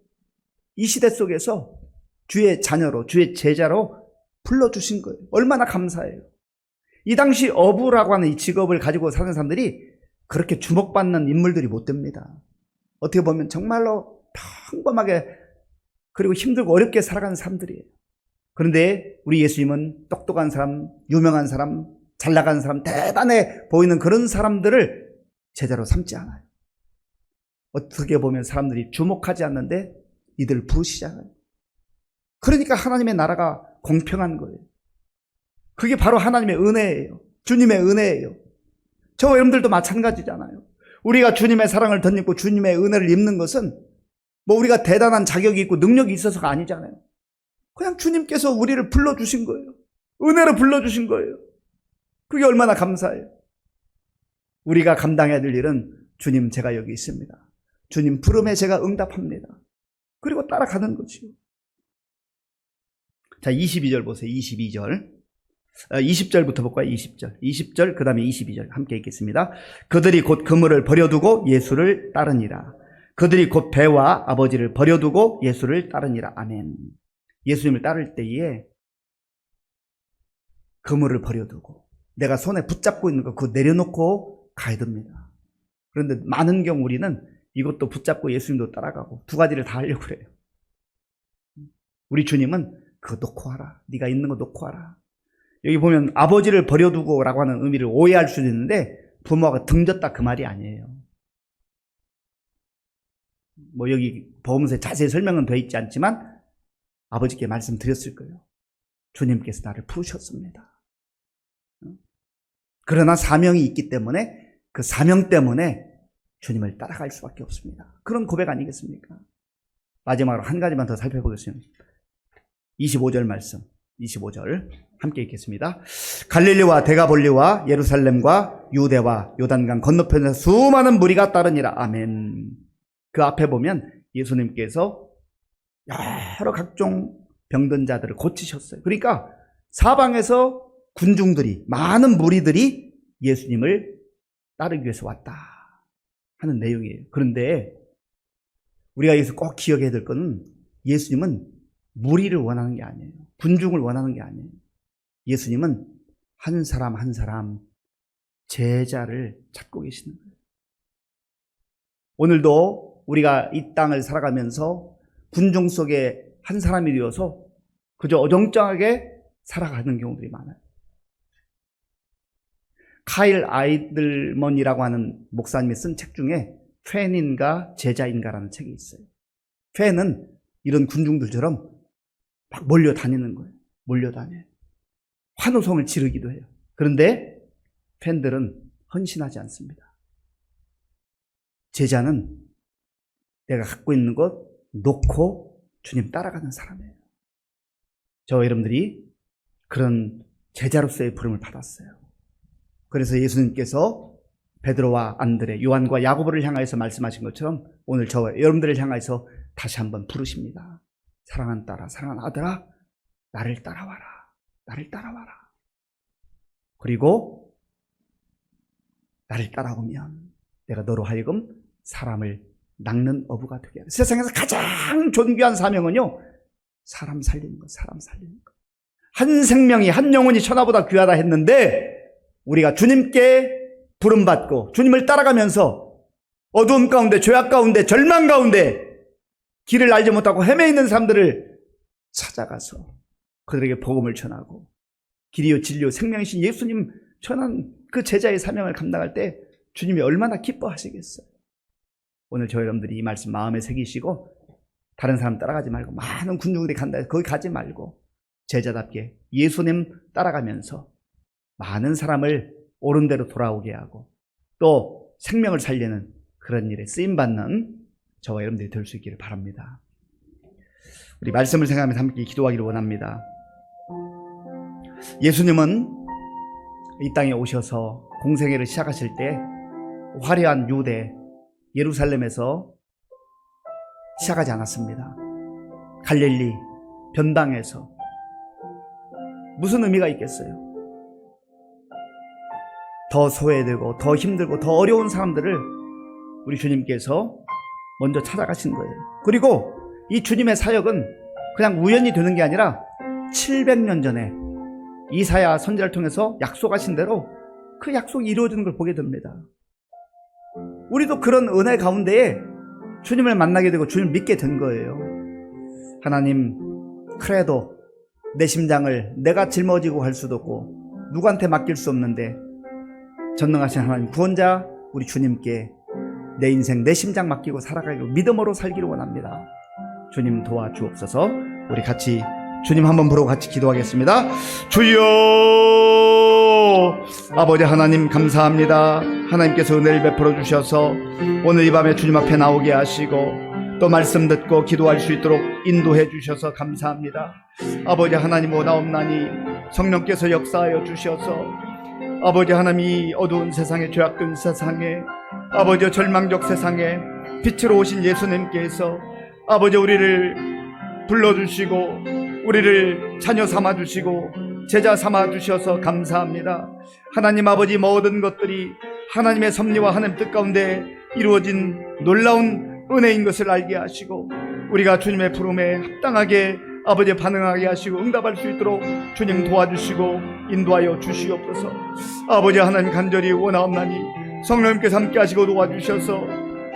이 시대 속에서 주의 자녀로, 주의 제자로 불러주신 거예요. 얼마나 감사해요. 이 당시 어부라고 하는 이 직업을 가지고 사는 사람들이 그렇게 주목받는 인물들이 못 됩니다. 어떻게 보면 정말로 평범하게, 그리고 힘들고 어렵게 살아가는 사람들이에요. 그런데 우리 예수님은 똑똑한 사람, 유명한 사람, 잘 나가는 사람, 대단해 보이는 그런 사람들을 제자로 삼지 않아요. 어떻게 보면 사람들이 주목하지 않는데 이들을 부르시잖아요. 그러니까 하나님의 나라가 공평한 거예요. 그게 바로 하나님의 은혜예요. 주님의 은혜예요. 저와 여러분들도 마찬가지잖아요. 우리가 주님의 사랑을 덧입고 주님의 은혜를 입는 것은 뭐 우리가 대단한 자격이 있고 능력이 있어서가 아니잖아요. 그냥 주님께서 우리를 불러주신 거예요. 은혜로 불러주신 거예요. 그게 얼마나 감사해요. 우리가 감당해야 될 일은 주님 제가 여기 있습니다. 주님 부름에 제가 응답합니다. 그리고 따라가는 거지요. 자, 22절 보세요. 22절. 20절부터 볼까요? 20절 그 다음에 22절 함께 읽겠습니다. 그들이 곧 그물을 버려두고 예수를 따르니라. 그들이 곧 배와 아버지를 버려두고 예수를 따르니라. 아멘. 예수님을 따를 때에 그물을 버려두고 내가 손에 붙잡고 있는 거 그거 내려놓고 가야 됩니다. 그런데 많은 경우 우리는 이것도 붙잡고 예수님도 따라가고 두 가지를 다 하려고 그래요. 우리 주님은 그거 놓고 와라. 네가 있는 거 놓고 와라. 여기 보면 아버지를 버려두고 라고 하는 의미를 오해할 수도 있는데 부모가 등졌다 그 말이 아니에요. 뭐 여기 보험서에 자세히 설명은 되어 있지 않지만 아버지께 말씀드렸을 거예요. 주님께서 나를 부르셨습니다. 그러나 사명이 있기 때문에 그 사명 때문에 주님을 따라갈 수밖에 없습니다. 그런 고백 아니겠습니까? 마지막으로 한 가지만 더 살펴보겠습니다. 25절 말씀, 25절 함께 읽겠습니다. 갈릴리와 데가볼리와 예루살렘과 유대와 요단강 건너편에서 수많은 무리가 따르니라. 아멘. 그 앞에 보면 예수님께서 여러 각종 병든 자들을 고치셨어요. 그러니까 사방에서 군중들이, 많은 무리들이 예수님을 따르기 위해서 왔다 하는 내용이에요. 그런데 우리가 여기서 꼭 기억해야 될 것은 예수님은 무리를 원하는 게 아니에요. 군중을 원하는 게 아니에요. 예수님은 한 사람 한 사람 제자를 찾고 계시는 거예요. 오늘도 우리가 이 땅을 살아가면서 군중 속에 한 사람이 되어서 그저 어정쩡하게 살아가는 경우들이 많아요. 카일 아이들먼이라고 하는 목사님이 쓴 책 중에 팬인가 제자인가라는 책이 있어요. 팬은 이런 군중들처럼 막 몰려다니는 거예요. 몰려다녀요. 환호성을 지르기도 해요. 그런데 팬들은 헌신하지 않습니다. 제자는 내가 갖고 있는 것 놓고 주님 따라가는 사람이에요. 저와 여러분들이 그런 제자로서의 부름을 받았어요. 그래서 예수님께서 베드로와 안드레, 요한과 야고보를 향하여서 말씀하신 것처럼 오늘 저와 여러분들을 향하여서 다시 한번 부르십니다. 사랑하는 딸아, 사랑하는 아들아, 나를 따라와라. 나를 따라와라. 그리고 나를 따라오면 내가 너로 하여금 사람을 낚는 어부가 되게 하라. 세상에서 가장 존귀한 사명은요, 사람 살리는 것, 사람 살리는 것. 한 생명이, 한 영혼이 천하보다 귀하다 했는데 우리가 주님께 부름받고 주님을 따라가면서 어두움 가운데, 죄악 가운데, 절망 가운데 길을 알지 못하고 헤매 있는 사람들을 찾아가서 그들에게 복음을 전하고 길이요 진리요 생명이신 예수님 전한 그 제자의 사명을 감당할 때 주님이 얼마나 기뻐하시겠어요. 오늘 저희 여러분들이 이 말씀 마음에 새기시고 다른 사람 따라가지 말고 많은 군중들이 간다 해서 거기 가지 말고 제자답게 예수님 따라가면서 많은 사람을 옳은 대로 돌아오게 하고 또 생명을 살리는 그런 일에 쓰임받는 저와 여러분들이 될 수 있기를 바랍니다. 우리 말씀을 생각하면서 함께 기도하기를 원합니다. 예수님은 이 땅에 오셔서 공생애를 시작하실 때 화려한 유대 예루살렘에서 시작하지 않았습니다. 갈릴리 변방에서. 무슨 의미가 있겠어요? 더 소외되고 더 힘들고 더 어려운 사람들을 우리 주님께서 먼저 찾아가신 거예요. 그리고 이 주님의 사역은 그냥 우연히 되는 게 아니라 700년 전에 이사야 선지자를 통해서 약속하신 대로 그 약속이 이루어지는 걸 보게 됩니다. 우리도 그런 은혜 가운데에 주님을 만나게 되고 주님을 믿게 된 거예요. 하나님, 그래도 내 심장을 내가 짊어지고 갈 수도 없고 누구한테 맡길 수 없는데 전능하신 하나님 구원자 우리 주님께 내 인생 내 심장 맡기고 살아가기로 믿음으로 살기를 원합니다. 주님 도와주옵소서. 우리 같이 주님 한번 부르고 같이 기도하겠습니다. 주여 아버지 하나님 감사합니다. 하나님께서 은혜를 베풀어 주셔서 오늘 이 밤에 주님 앞에 나오게 하시고 또 말씀 듣고 기도할 수 있도록 인도해 주셔서 감사합니다. 아버지 하나님 원하옵나니 성령께서 역사하여 주셔서 아버지 하나님 이 어두운 세상에, 죄악된 세상에, 아버지 절망적 세상에 빛으로 오신 예수님께서 아버지 우리를 불러주시고 우리를 자녀 삼아주시고 제자 삼아주셔서 감사합니다. 하나님 아버지 모든 것들이 하나님의 섭리와 하나님 뜻 가운데 이루어진 놀라운 은혜인 것을 알게 하시고 우리가 주님의 부름에 합당하게 아버지 반응하게 하시고 응답할 수 있도록 주님 도와주시고 인도하여 주시옵소서. 아버지 하나님 간절히 원하옵나니 성령님께서 함께 하시고 도와주셔서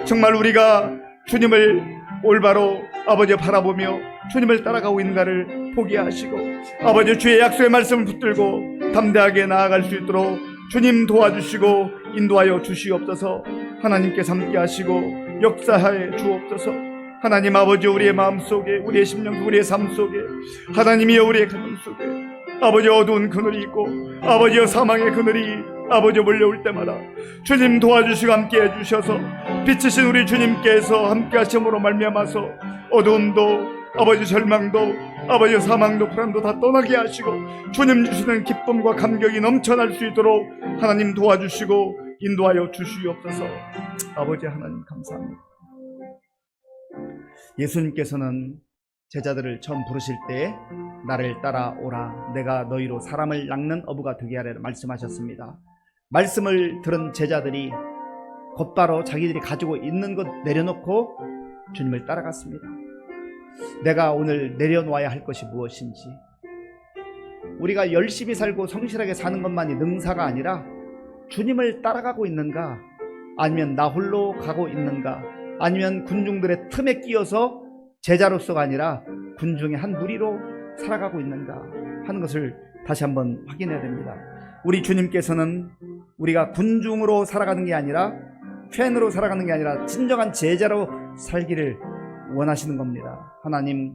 정말 우리가 주님을 올바로 아버지 바라보며 주님을 따라가고 있는가를 보게 하시고 아버지 주의 약속의 말씀을 붙들고 담대하게 나아갈 수 있도록 주님 도와주시고 인도하여 주시옵소서. 하나님께서 함께 하시고 역사하여 주옵소서. 하나님 아버지 우리의 마음속에, 우리의 심령, 우리의 삶 속에, 하나님이여 우리의 가정 속에 아버지 어두운 그늘이 있고 아버지여 사망의 그늘이 아버지 몰려올 때마다 주님 도와주시고 함께 해주셔서 빛이신 우리 주님께서 함께 하심으로 말미암아서 어두움도 아버지 절망도 아버지 사망도 불안도 다 떠나게 하시고 주님 주시는 기쁨과 감격이 넘쳐날 수 있도록 하나님 도와주시고 인도하여 주시옵소서. 아버지 하나님 감사합니다. 예수님께서는 제자들을 처음 부르실 때 나를 따라오라 내가 너희로 사람을 낚는 어부가 되게 하리라 말씀하셨습니다. 말씀을 들은 제자들이 곧바로 자기들이 가지고 있는 것 내려놓고 주님을 따라갔습니다. 내가 오늘 내려놓아야 할 것이 무엇인지, 우리가 열심히 살고 성실하게 사는 것만이 능사가 아니라 주님을 따라가고 있는가, 아니면 나 홀로 가고 있는가, 아니면 군중들의 틈에 끼어서 제자로서가 아니라 군중의 한 무리로 살아가고 있는가 하는 것을 다시 한번 확인해야 됩니다. 우리 주님께서는 우리가 군중으로 살아가는 게 아니라 팬으로 살아가는 게 아니라 진정한 제자로 살기를 원하시는 겁니다. 하나님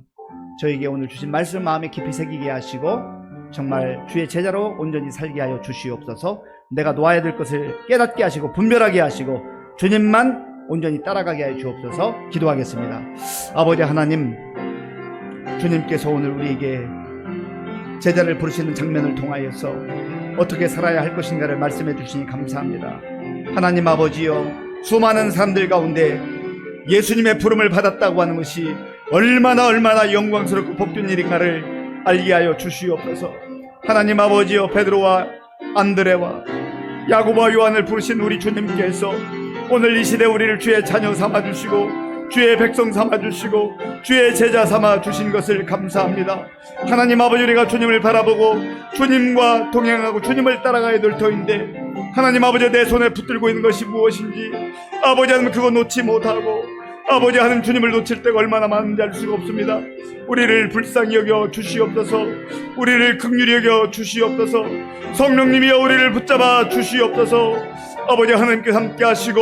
저에게 오늘 주신 말씀 마음에 깊이 새기게 하시고 정말 주의 제자로 온전히 살게 하여 주시옵소서. 내가 놓아야 될 것을 깨닫게 하시고 분별하게 하시고 주님만 온전히 따라가게 하여 주옵소서. 기도하겠습니다. 아버지 하나님, 주님께서 오늘 우리에게 제자를 부르시는 장면을 통하여서 어떻게 살아야 할 것인가를 말씀해 주시니 감사합니다. 하나님 아버지여, 수많은 사람들 가운데 예수님의 부름을 받았다고 하는 것이 얼마나 영광스럽고 복된 일인가를 알게 하여 주시옵소서. 하나님 아버지여, 베드로와 안드레와 야고보와 요한을 부르신 우리 주님께서 오늘 이 시대 우리를 주의 자녀 삼아주시고 주의 백성 삼아주시고 주의 제자 삼아주신 것을 감사합니다. 하나님 아버지, 우리가 주님을 바라보고 주님과 동행하고 주님을 따라가야 될 터인데 하나님 아버지, 내 손에 붙들고 있는 것이 무엇인지 아버지 하나님 그거 놓지 못하고 아버지 하나님 주님을 놓칠 때가 얼마나 많은지 알 수가 없습니다. 우리를 불쌍히 여겨 주시옵소서. 우리를 긍휼히 여겨 주시옵소서. 성령님이여 우리를 붙잡아 주시옵소서. 아버지 하나님께서 함께 하시고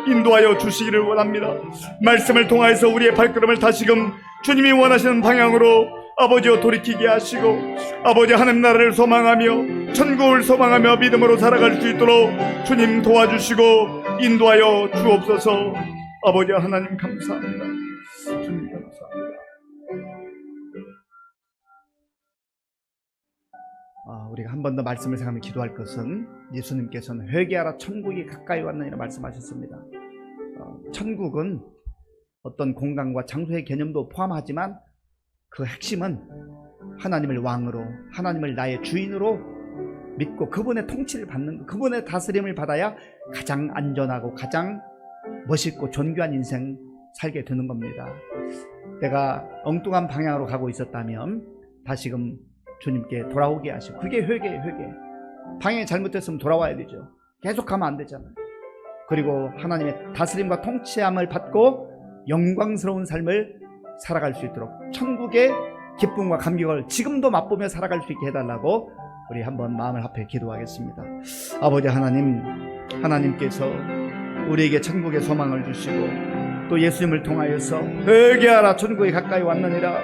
인도하여 주시기를 원합니다. 말씀을 통하여서 우리의 발걸음을 다시금 주님이 원하시는 방향으로 아버지여 돌이키게 하시고 아버지 하나님 나라를 소망하며 천국을 소망하며 믿음으로 살아갈 수 있도록 주님 도와주시고 인도하여 주옵소서. 아버지 하나님 감사합니다. 주님 감사합니다. 우리가 한 번 더 말씀을 생각하며 기도할 것은, 예수님께서는 회개하라 천국이 가까이 왔느니라 말씀하셨습니다. 천국은 어떤 공간과 장소의 개념도 포함하지만 그 핵심은 하나님을 왕으로, 하나님을 나의 주인으로 믿고 그분의 통치를 받는 것, 그분의 다스림을 받아야 가장 안전하고 가장 멋있고 존귀한 인생 살게 되는 겁니다. 내가 엉뚱한 방향으로 가고 있었다면 다시금 주님께 돌아오게 하시고, 그게 회개예요. 회개. 방향이 잘못됐으면 돌아와야 되죠. 계속 가면 안 되잖아요. 그리고 하나님의 다스림과 통치함을 받고 영광스러운 삶을 살아갈 수 있도록 천국의 기쁨과 감격을 지금도 맛보며 살아갈 수 있게 해달라고 우리 한번 마음을 합해 기도하겠습니다. 아버지 하나님, 하나님께서 우리에게 천국의 소망을 주시고 또 예수님을 통하여서 회개하라 천국이 가까이 왔느니라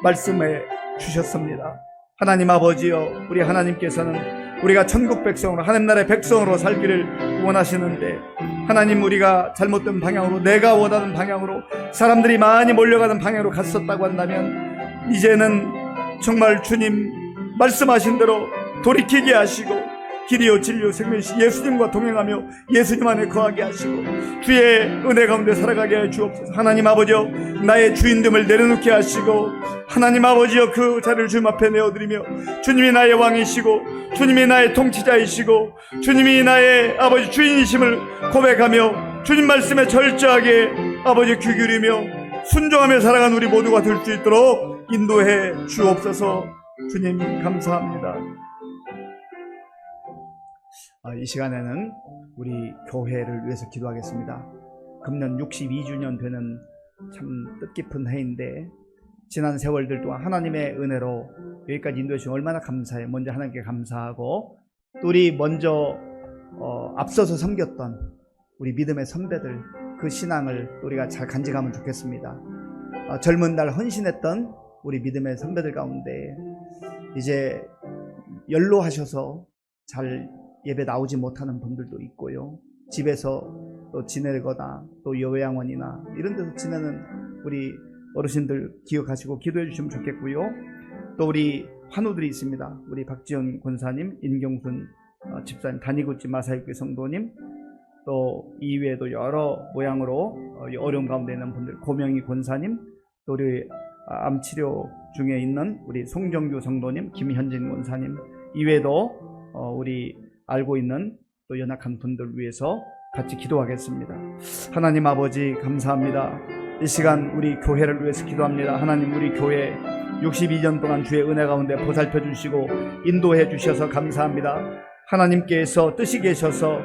말씀해 주셨습니다. 하나님 아버지여, 우리 하나님께서는 우리가 천국 백성으로 하나님 나라의 백성으로 살기를 원하시는데 하나님 우리가 잘못된 방향으로 내가 원하는 방향으로 사람들이 많이 몰려가는 방향으로 갔었다고 한다면 이제는 정말 주님 말씀하신 대로 돌이키게 하시고 길이요 진리요 생명이시 예수님과 동행하며 예수님 안에 거하게 하시고 주의 은혜 가운데 살아가게 하여 주옵소서. 하나님 아버지여 나의 주인됨을 내려놓게 하시고 하나님 아버지여 그 자리를 주님 앞에 내어드리며 주님이 나의 왕이시고 주님이 나의 통치자이시고 주님이 나의 아버지 주인이심을 고백하며 주님 말씀에 절저하게 아버지 귀 기울이며 순종하며 살아가는 우리 모두가 될 수 있도록 인도해 주옵소서. 주님 감사합니다. 이 시간에는 우리 교회를 위해서 기도하겠습니다. 금년 62주년 되는 참 뜻깊은 해인데 지난 세월들 동안 하나님의 은혜로 여기까지 인도해 주신 얼마나 감사해요. 먼저 하나님께 감사하고 또 우리 먼저 앞서서 섬겼던 우리 믿음의 선배들 그 신앙을 우리가 잘 간직하면 좋겠습니다. 젊은 날 헌신했던 우리 믿음의 선배들 가운데 이제 연로하셔서 잘 예배 나오지 못하는 분들도 있고요. 집에서 또 지내거나 또 요양원이나 이런 데서 지내는 우리 어르신들 기억하시고 기도해 주시면 좋겠고요. 또 우리 환우들이 있습니다. 우리 박지영 권사님, 인경순 집사님, 단위구치 마사육교 성도님, 또 이외에도 여러 모양으로 어려운 가운데 있는 분들, 고명희 권사님, 또 우리 암치료 중에 있는 우리 송정규 성도님, 김현진 권사님 이외에도 우리 알고 있는 또 연약한 분들 위해서 같이 기도하겠습니다. 하나님 아버지 감사합니다. 이 시간 우리 교회를 위해서 기도합니다. 하나님 우리 교회 62년 동안 주의 은혜 가운데 보살펴 주시고 인도해 주셔서 감사합니다. 하나님께서 뜻이 계셔서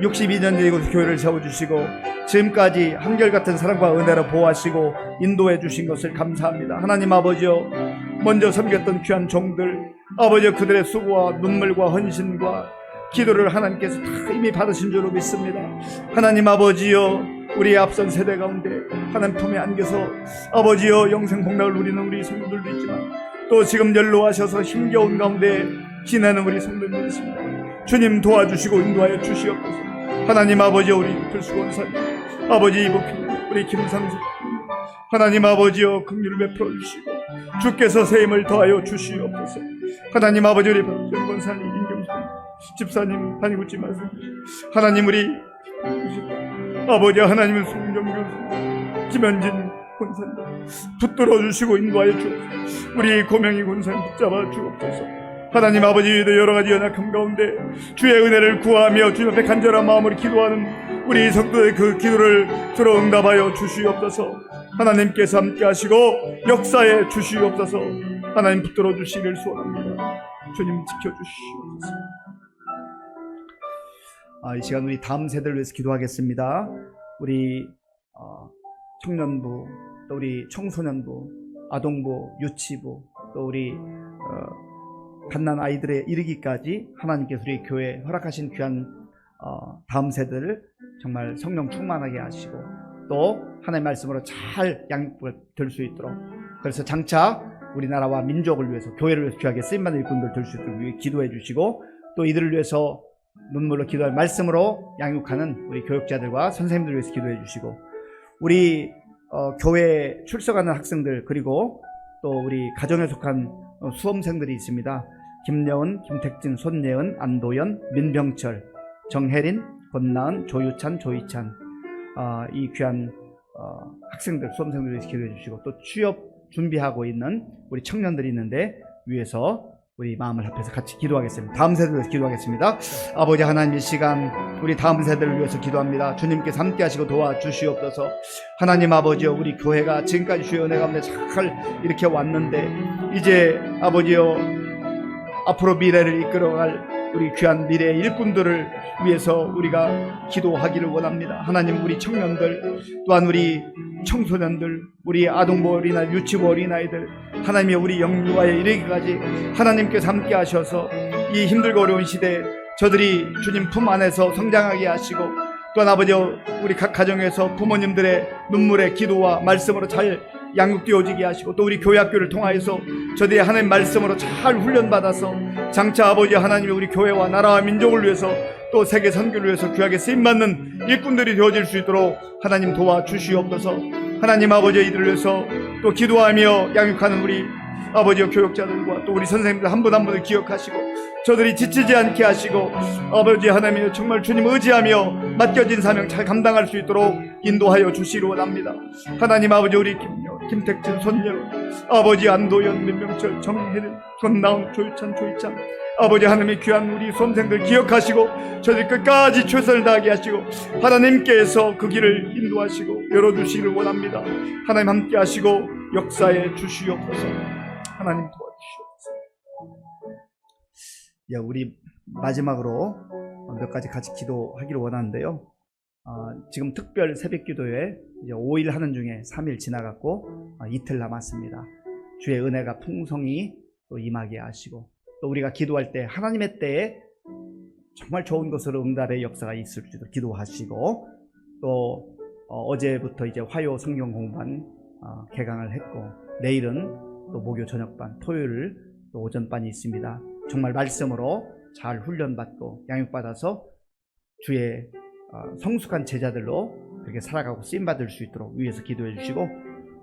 62년 전에 이곳 교회를 세워주시고 지금까지 한결같은 사랑과 은혜로 보호하시고 인도해 주신 것을 감사합니다. 하나님 아버지여 먼저 섬겼던 귀한 종들 아버지여 그들의 수고와 눈물과 헌신과 기도를 하나님께서 다 이미 받으신 줄로 믿습니다. 하나님 아버지여 우리의 앞선 세대 가운데 하나님 품에 안겨서 아버지여 영생복락을 누리는 우리 성도들도 있지만 또 지금 연로하셔서 힘겨운 가운데 지내는 우리 성도들도 있습니다. 주님 도와주시고 인도하여 주시옵소서. 하나님 아버지여 우리 필수권사님 아버지 이복희 우리 김상수 하나님 아버지여 긍휼을 베풀어 주시고 주께서 새 힘을 더하여 주시옵소서. 하나님 아버지 우리 박지영 권사님 인경수 집사님 다니고지 마세요. 하나님 우리 아버지 하나님은 송정교 김현진 권사님 붙들어 주시고 인도하여 주옵소서. 우리 고명희 권사님 붙잡아 주옵소서. 하나님 아버지 여러 가지 연약함 가운데 주의 은혜를 구하며 주님 앞에 간절한 마음으로 기도하는 우리 성도의 그 기도를 들어 응답하여 주시옵소서. 하나님께서 함께 하시고 역사에 주시옵소서. 하나님 붙들어 주시기를 소원합니다. 주님 지켜주시옵소서. 이 시간 우리 다음 세대를 위해서 기도하겠습니다. 우리 청년부, 또 우리 청소년부, 아동부, 유치부, 또 우리 갓난 아이들에 이르기까지 하나님께서 우리 교회에 허락하신 귀한 다음 세대를 정말 성령 충만하게 하시고 또 하나님의 말씀으로 잘 양육될 수 있도록 그래서 장차 우리나라와 민족을 위해서 교회를 위해서 귀하게 쓰임받는 일꾼들 될 수 있도록 기도해 주시고 또 이들을 위해서 눈물로 기도할 말씀으로 양육하는 우리 교육자들과 선생님들을 위해서 기도해 주시고 우리 교회에 출석하는 학생들 그리고 또 우리 가정에 속한 수험생들이 있습니다. 김여은, 김택진, 손예은, 안도연, 민병철, 정혜린, 권나은, 조유찬, 조희찬 이 귀한 학생들, 수험생들을 위해서 기도해 주시고 또 취업 준비하고 있는 우리 청년들이 있는데 위해서 우리 마음을 합해서 같이 기도하겠습니다. 다음 세대를 위해서 기도하겠습니다. 아버지 하나님 이 시간 우리 다음 세대를 위해서 기도합니다. 주님께서 함께 하시고 도와주시옵소서. 하나님 아버지여 우리 교회가 지금까지 주의 은혜 가운데 잘 이렇게 왔는데 이제 아버지여 앞으로 미래를 이끌어갈 우리 귀한 미래의 일꾼들을 위해서 우리가 기도하기를 원합니다. 하나님 우리 청년들 또한 우리 청소년들 우리 아동부 어린아이 유치부 어린아이들 하나님의 우리 영유아에 이르기까지 하나님께서 함께 하셔서 이 힘들고 어려운 시대에 저들이 주님 품 안에서 성장하게 하시고 또한 아버지 우리 각 가정에서 부모님들의 눈물의 기도와 말씀으로 잘 양육되어지게 하시고 또 우리 교회 학교를 통하여서 저들이 하나님 말씀으로 잘 훈련받아서 장차 아버지 하나님이 우리 교회와 나라와 민족을 위해서 또 세계 선교를 위해서 귀하게 쓰임받는 일꾼들이 되어질 수 있도록 하나님 도와주시옵소서. 하나님 아버지 이들을 위해서 또 기도하며 양육하는 우리 아버지와 교육자들과 또 우리 선생님들 한 분 한 분을 기억하시고 저들이 지치지 않게 하시고 아버지 하나님 정말 주님 의지하며 맡겨진 사명 잘 감당할 수 있도록 인도하여 주시기 원합니다. 하나님 아버지 우리 김택진, 손녀, 아버지 안도연, 민명철, 정혜린, 권나온, 조유찬, 조이찬 아버지 하나님의 귀한 우리 수험생들 기억하시고 저들 끝까지 최선을 다하게 하시고 하나님께서 그 길을 인도하시고 열어주시기를 원합니다. 하나님 함께 하시고 역사에 주시옵소서. 하나님 도와주시옵소서. 우리 마지막으로 몇 가지 같이 기도하기를 원하는데요. 지금 특별 새벽기도회 5일 하는 중에 3일 지나갔고 이틀 남았습니다. 주의 은혜가 풍성히 또 임하게 하시고 또 우리가 기도할 때 하나님의 때에 정말 좋은 것으로 응답의 역사가 있을 수 있도록 기도하시고 또 어제부터 이제 화요 성경 공부반 개강을 했고 내일은 또 목요 저녁반, 토요일 또 오전반이 있습니다. 정말 말씀으로 잘 훈련받고 양육받아서 주의 성숙한 제자들로 그렇게 살아가고 쓰임받을 수 있도록 위해서 기도해 주시고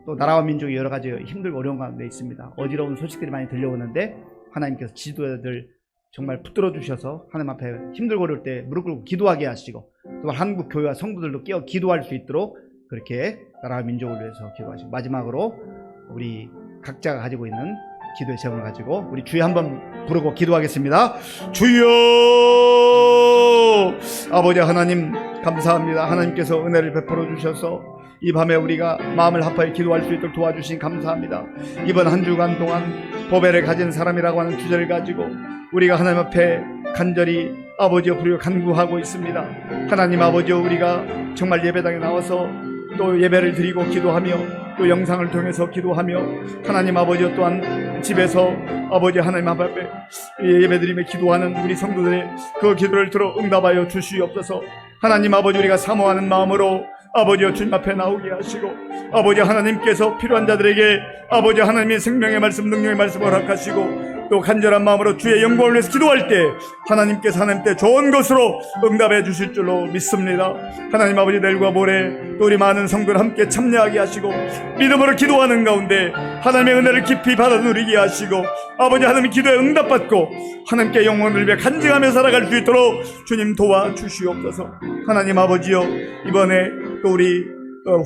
또 나라와 민족이 여러 가지 힘들고 어려운 가운데 있습니다. 어지러운 소식들이 많이 들려오는데 하나님께서 지도자들 정말 붙들어 주셔서 하나님 앞에 힘들고 어려울 때 무릎 꿇고 기도하게 하시고 또 한국 교회와 성도들도 깨어 기도할 수 있도록 그렇게 나라와 민족을 위해서 기도하시고 마지막으로 우리 각자가 가지고 있는 기도의 제목을 가지고 우리 주여 한번 부르고 기도하겠습니다. 주여 아버지 하나님 감사합니다. 하나님께서 은혜를 베풀어 주셔서 이 밤에 우리가 마음을 합하여 기도할 수 있도록 도와주신 감사합니다. 이번 한 주간 동안 보배를 가진 사람이라고 하는 주제를 가지고 우리가 하나님 앞에 간절히 아버지여 부르며 간구하고 있습니다. 하나님 아버지여 우리가 정말 예배당에 나와서 또 예배를 드리고 기도하며 또 영상을 통해서 기도하며 하나님 아버지여 또한 집에서 아버지 하나님 앞에 예배드리며 기도하는 우리 성도들의 그 기도를 들어 응답하여 주시옵소서. 하나님 아버지 우리가 사모하는 마음으로 아버지여 주님 앞에 나오게 하시고 아버지 하나님께서 필요한 자들에게 아버지 하나님의 생명의 말씀 능력의 말씀을 허락하시고 또 간절한 마음으로 주의 영광을 위해서 기도할 때 하나님께서 하나님 때 좋은 것으로 응답해 주실 줄로 믿습니다. 하나님 아버지 내일과 모레 또 우리 많은 성도들 함께 참여하게 하시고 믿음으로 기도하는 가운데 하나님의 은혜를 깊이 받아 누리게 하시고 아버지 하나님의 기도에 응답받고 하나님께 영혼을 위해 간증하며 살아갈 수 있도록 주님 도와주시옵소서. 하나님 아버지여 이번에 또 우리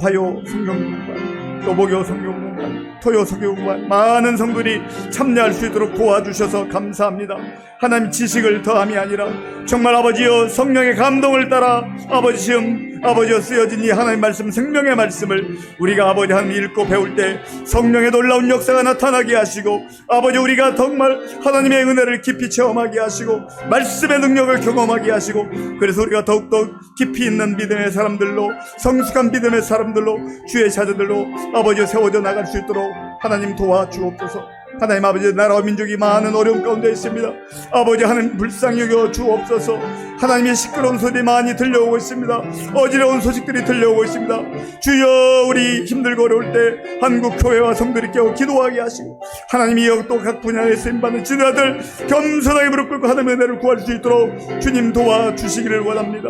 화요 성경공부반 또 목요 성경공부반 토요 성경공부반 많은 성도들이 참여할 수 있도록 도와주셔서 감사합니다. 하나님 지식을 더함이 아니라 정말 아버지여 성령의 감동을 따라 아버지 시험 아버지여 쓰여진 이 하나님 말씀 생명의 말씀을 우리가 아버지 하나님 읽고 배울 때 성령의 놀라운 역사가 나타나게 하시고 아버지 우리가 정말 하나님의 은혜를 깊이 체험하게 하시고 말씀의 능력을 경험하게 하시고 그래서 우리가 더욱더 깊이 있는 믿음의 사람들로 성숙한 믿음의 사람들로 주의 자녀들로 아버지여 세워져 나갈 수 있도록 하나님 도와주옵소서. 하나님 아버지 나라와 민족이 많은 어려움 가운데 있습니다. 아버지 하나님 불쌍히 여겨 주옵소서. 하나님의 시끄러운 소리 많이 들려오고 있습니다. 어지러운 소식들이 들려오고 있습니다. 주여 우리 힘들고 어려울 때 한국 교회와 성도들이 깨어 기도하게 하시고 하나님이 또 각 분야에 쓰임받는 지도자들 겸손하게 무릎 꿇고 하나님의 은혜를 구할 수 있도록 주님 도와주시기를 원합니다.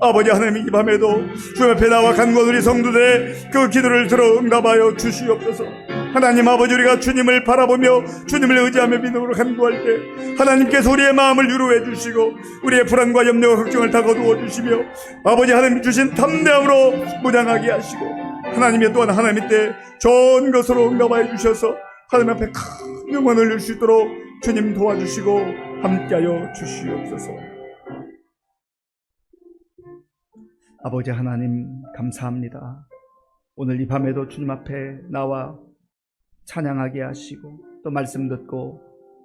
아버지 하나님 이 밤에도 주님 앞에 나와 간구한 우리 성도들의 그 기도를 들어 응답하여 주시옵소서. 하나님 아버지 우리가 주님을 바라보며 주님을 의지하며 믿음으로 간구할 때 하나님께서 우리의 마음을 위로해 주시고 우리의 불안과 염려와 걱정을 다 거두어 주시며 아버지 하나님 주신 담대함으로 무장하게 하시고 하나님의 또한 하나님의 때 좋은 것으로 응답하여 주셔서 하나님 앞에 큰 영광을 올릴 수 있도록 주님 도와주시고 함께하여 주시옵소서. 아버지 하나님 감사합니다. 오늘 이 밤에도 주님 앞에 나와 찬양하게 하시고 또 말씀 듣고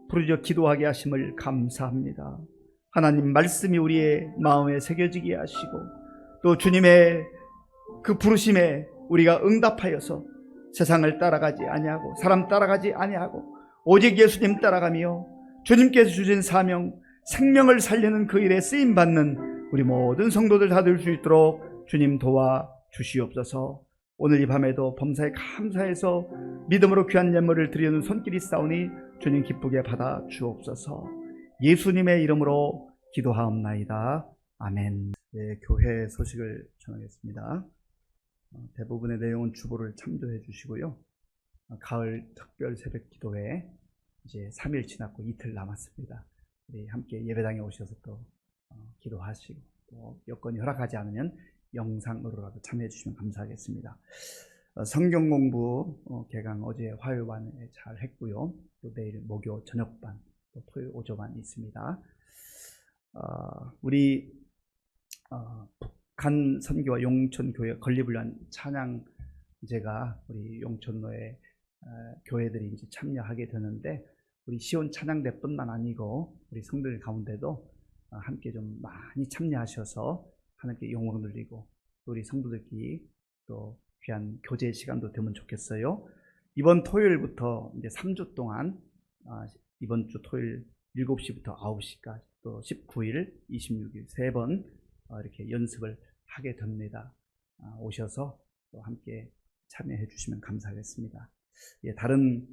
부르짖어 기도하게 하심을 감사합니다. 하나님 말씀이 우리의 마음에 새겨지게 하시고 또 주님의 그 부르심에 우리가 응답하여서 세상을 따라가지 아니하고 사람 따라가지 아니하고 오직 예수님 따라가며 주님께서 주신 사명 생명을 살리는 그 일에 쓰임받는 우리 모든 성도들 다 될 수 있도록 주님 도와주시옵소서. 오늘 이 밤에도 범사에 감사해서 믿음으로 귀한 예물을 드리는 손길이 있사오니 주님 기쁘게 받아 주옵소서. 예수님의 이름으로 기도하옵나이다. 아멘. 네, 교회 소식을 전하겠습니다. 대부분의 내용은 주보를 참조해 주시고요. 가을 특별 새벽 기도회 이제 3일 지났고 이틀 남았습니다. 우리 함께 예배당에 오셔서 또 기도하시고 또 여건이 허락하지 않으면 영상으로라도 참여해 주시면 감사하겠습니다. 성경 공부 개강 어제 화요일반에 잘 했고요. 또 내일 목요 저녁반, 또 토요일 오조반이 있습니다. 우리 북한 선교와 용천교회 건립을 위한 찬양제가 우리 용천로의 교회들이 이제 참여하게 되는데, 우리 시온 찬양대뿐만 아니고 우리 성도들 가운데도 함께 좀 많이 참여하셔서 하나님께 영광 돌리고 우리 성도들끼리 또 귀한 교제 시간도 되면 좋겠어요. 이번 토요일부터 이제 3주 동안 이번 주 토요일 7시부터 9시까지 또 19일, 26일 3번 이렇게 연습을 하게 됩니다. 오셔서 또 함께 참여해 주시면 감사하겠습니다. 예, 다른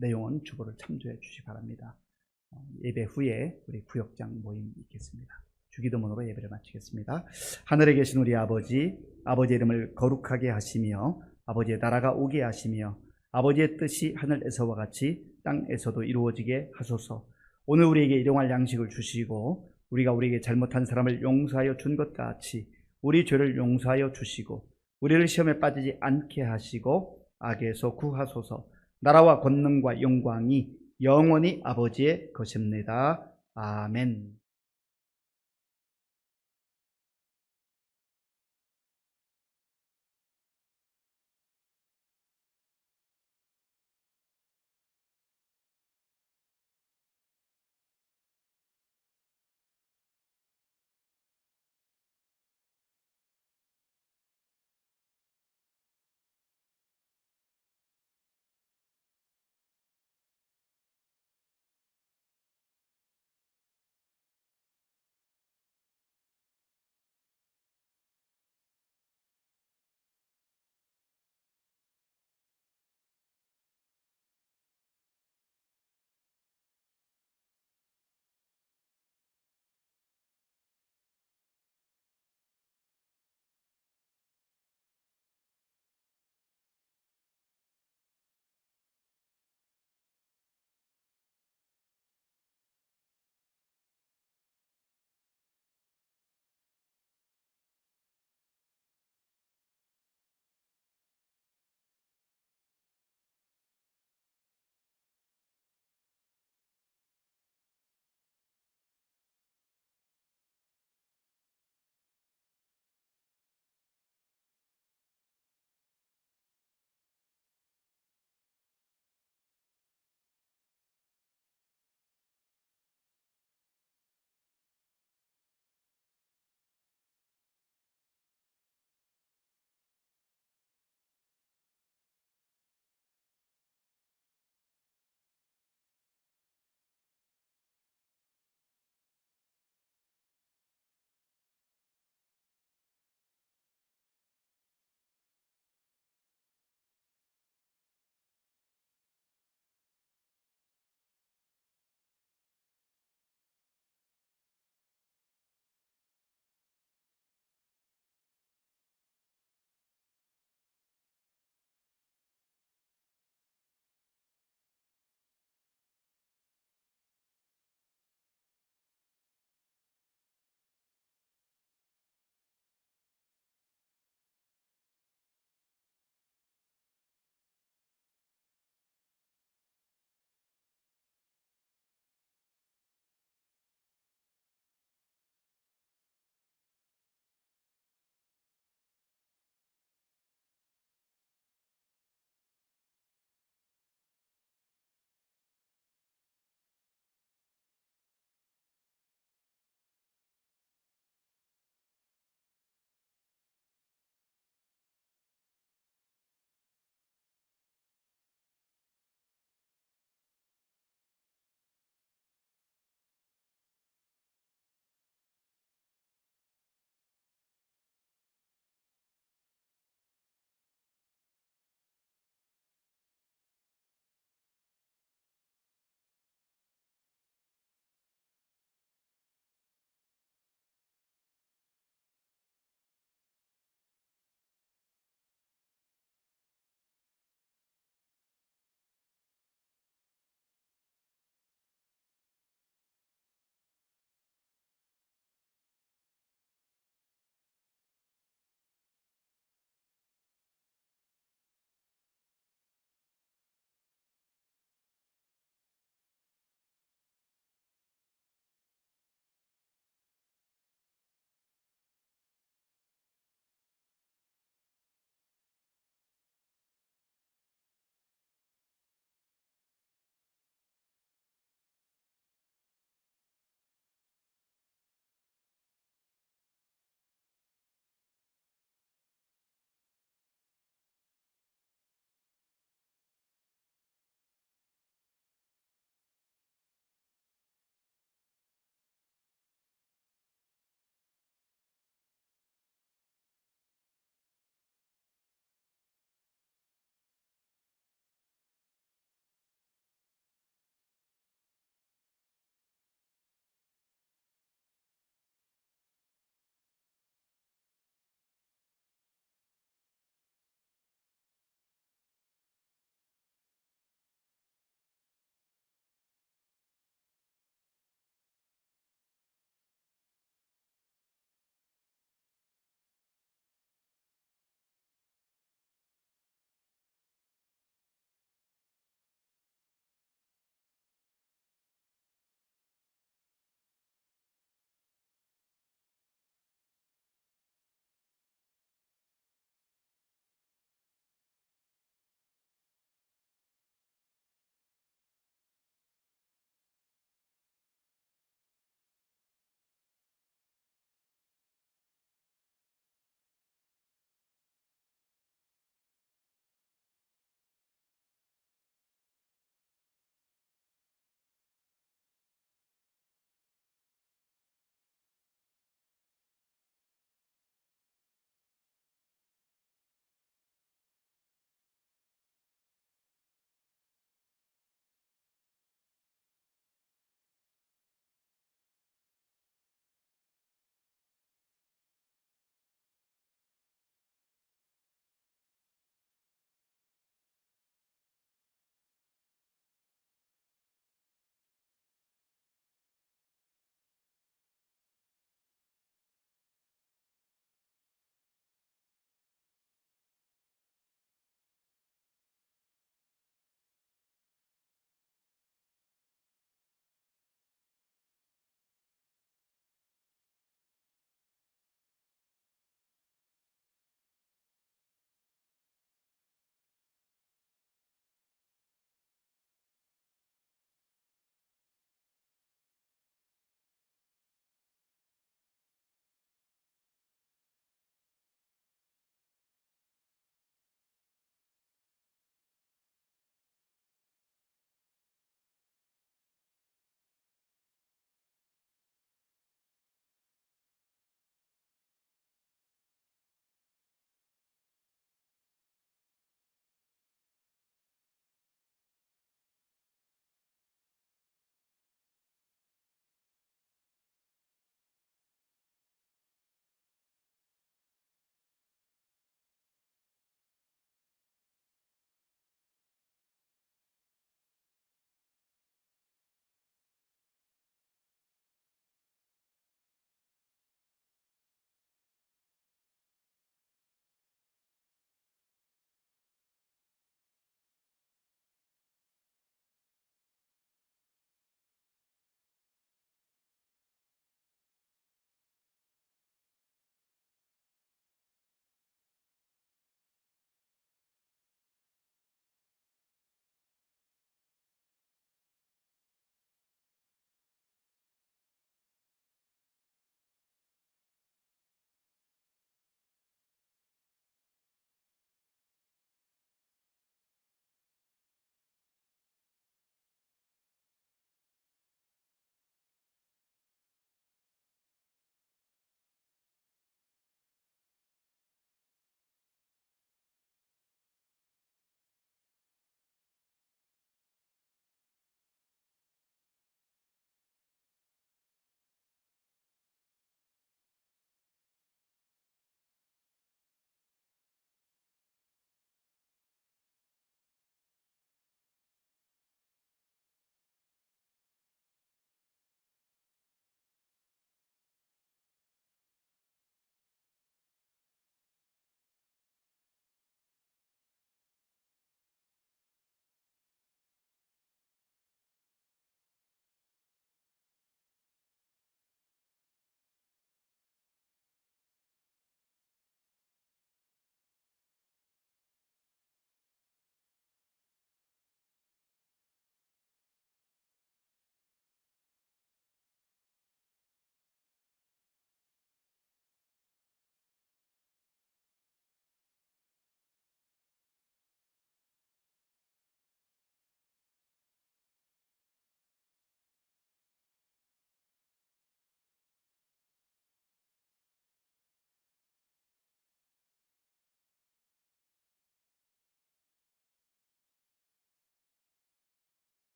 내용은 주보를 참조해 주시기 바랍니다. 예배 후에 우리 구역장 모임 있겠습니다. 주기도문으로 예배를 마치겠습니다. 하늘에 계신 우리 아버지, 아버지의 이름을 거룩하게 하시며 아버지의 나라가 오게 하시며 아버지의 뜻이 하늘에서와 같이 땅에서도 이루어지게 하소서. 오늘 우리에게 일용할 양식을 주시고 우리가 우리에게 잘못한 사람을 용서하여 준 것 같이 우리 죄를 용서하여 주시고 우리를 시험에 빠지지 않게 하시고 악에서 구하소서. 나라와 권능과 영광이 영원히 아버지의 것입니다. 아멘.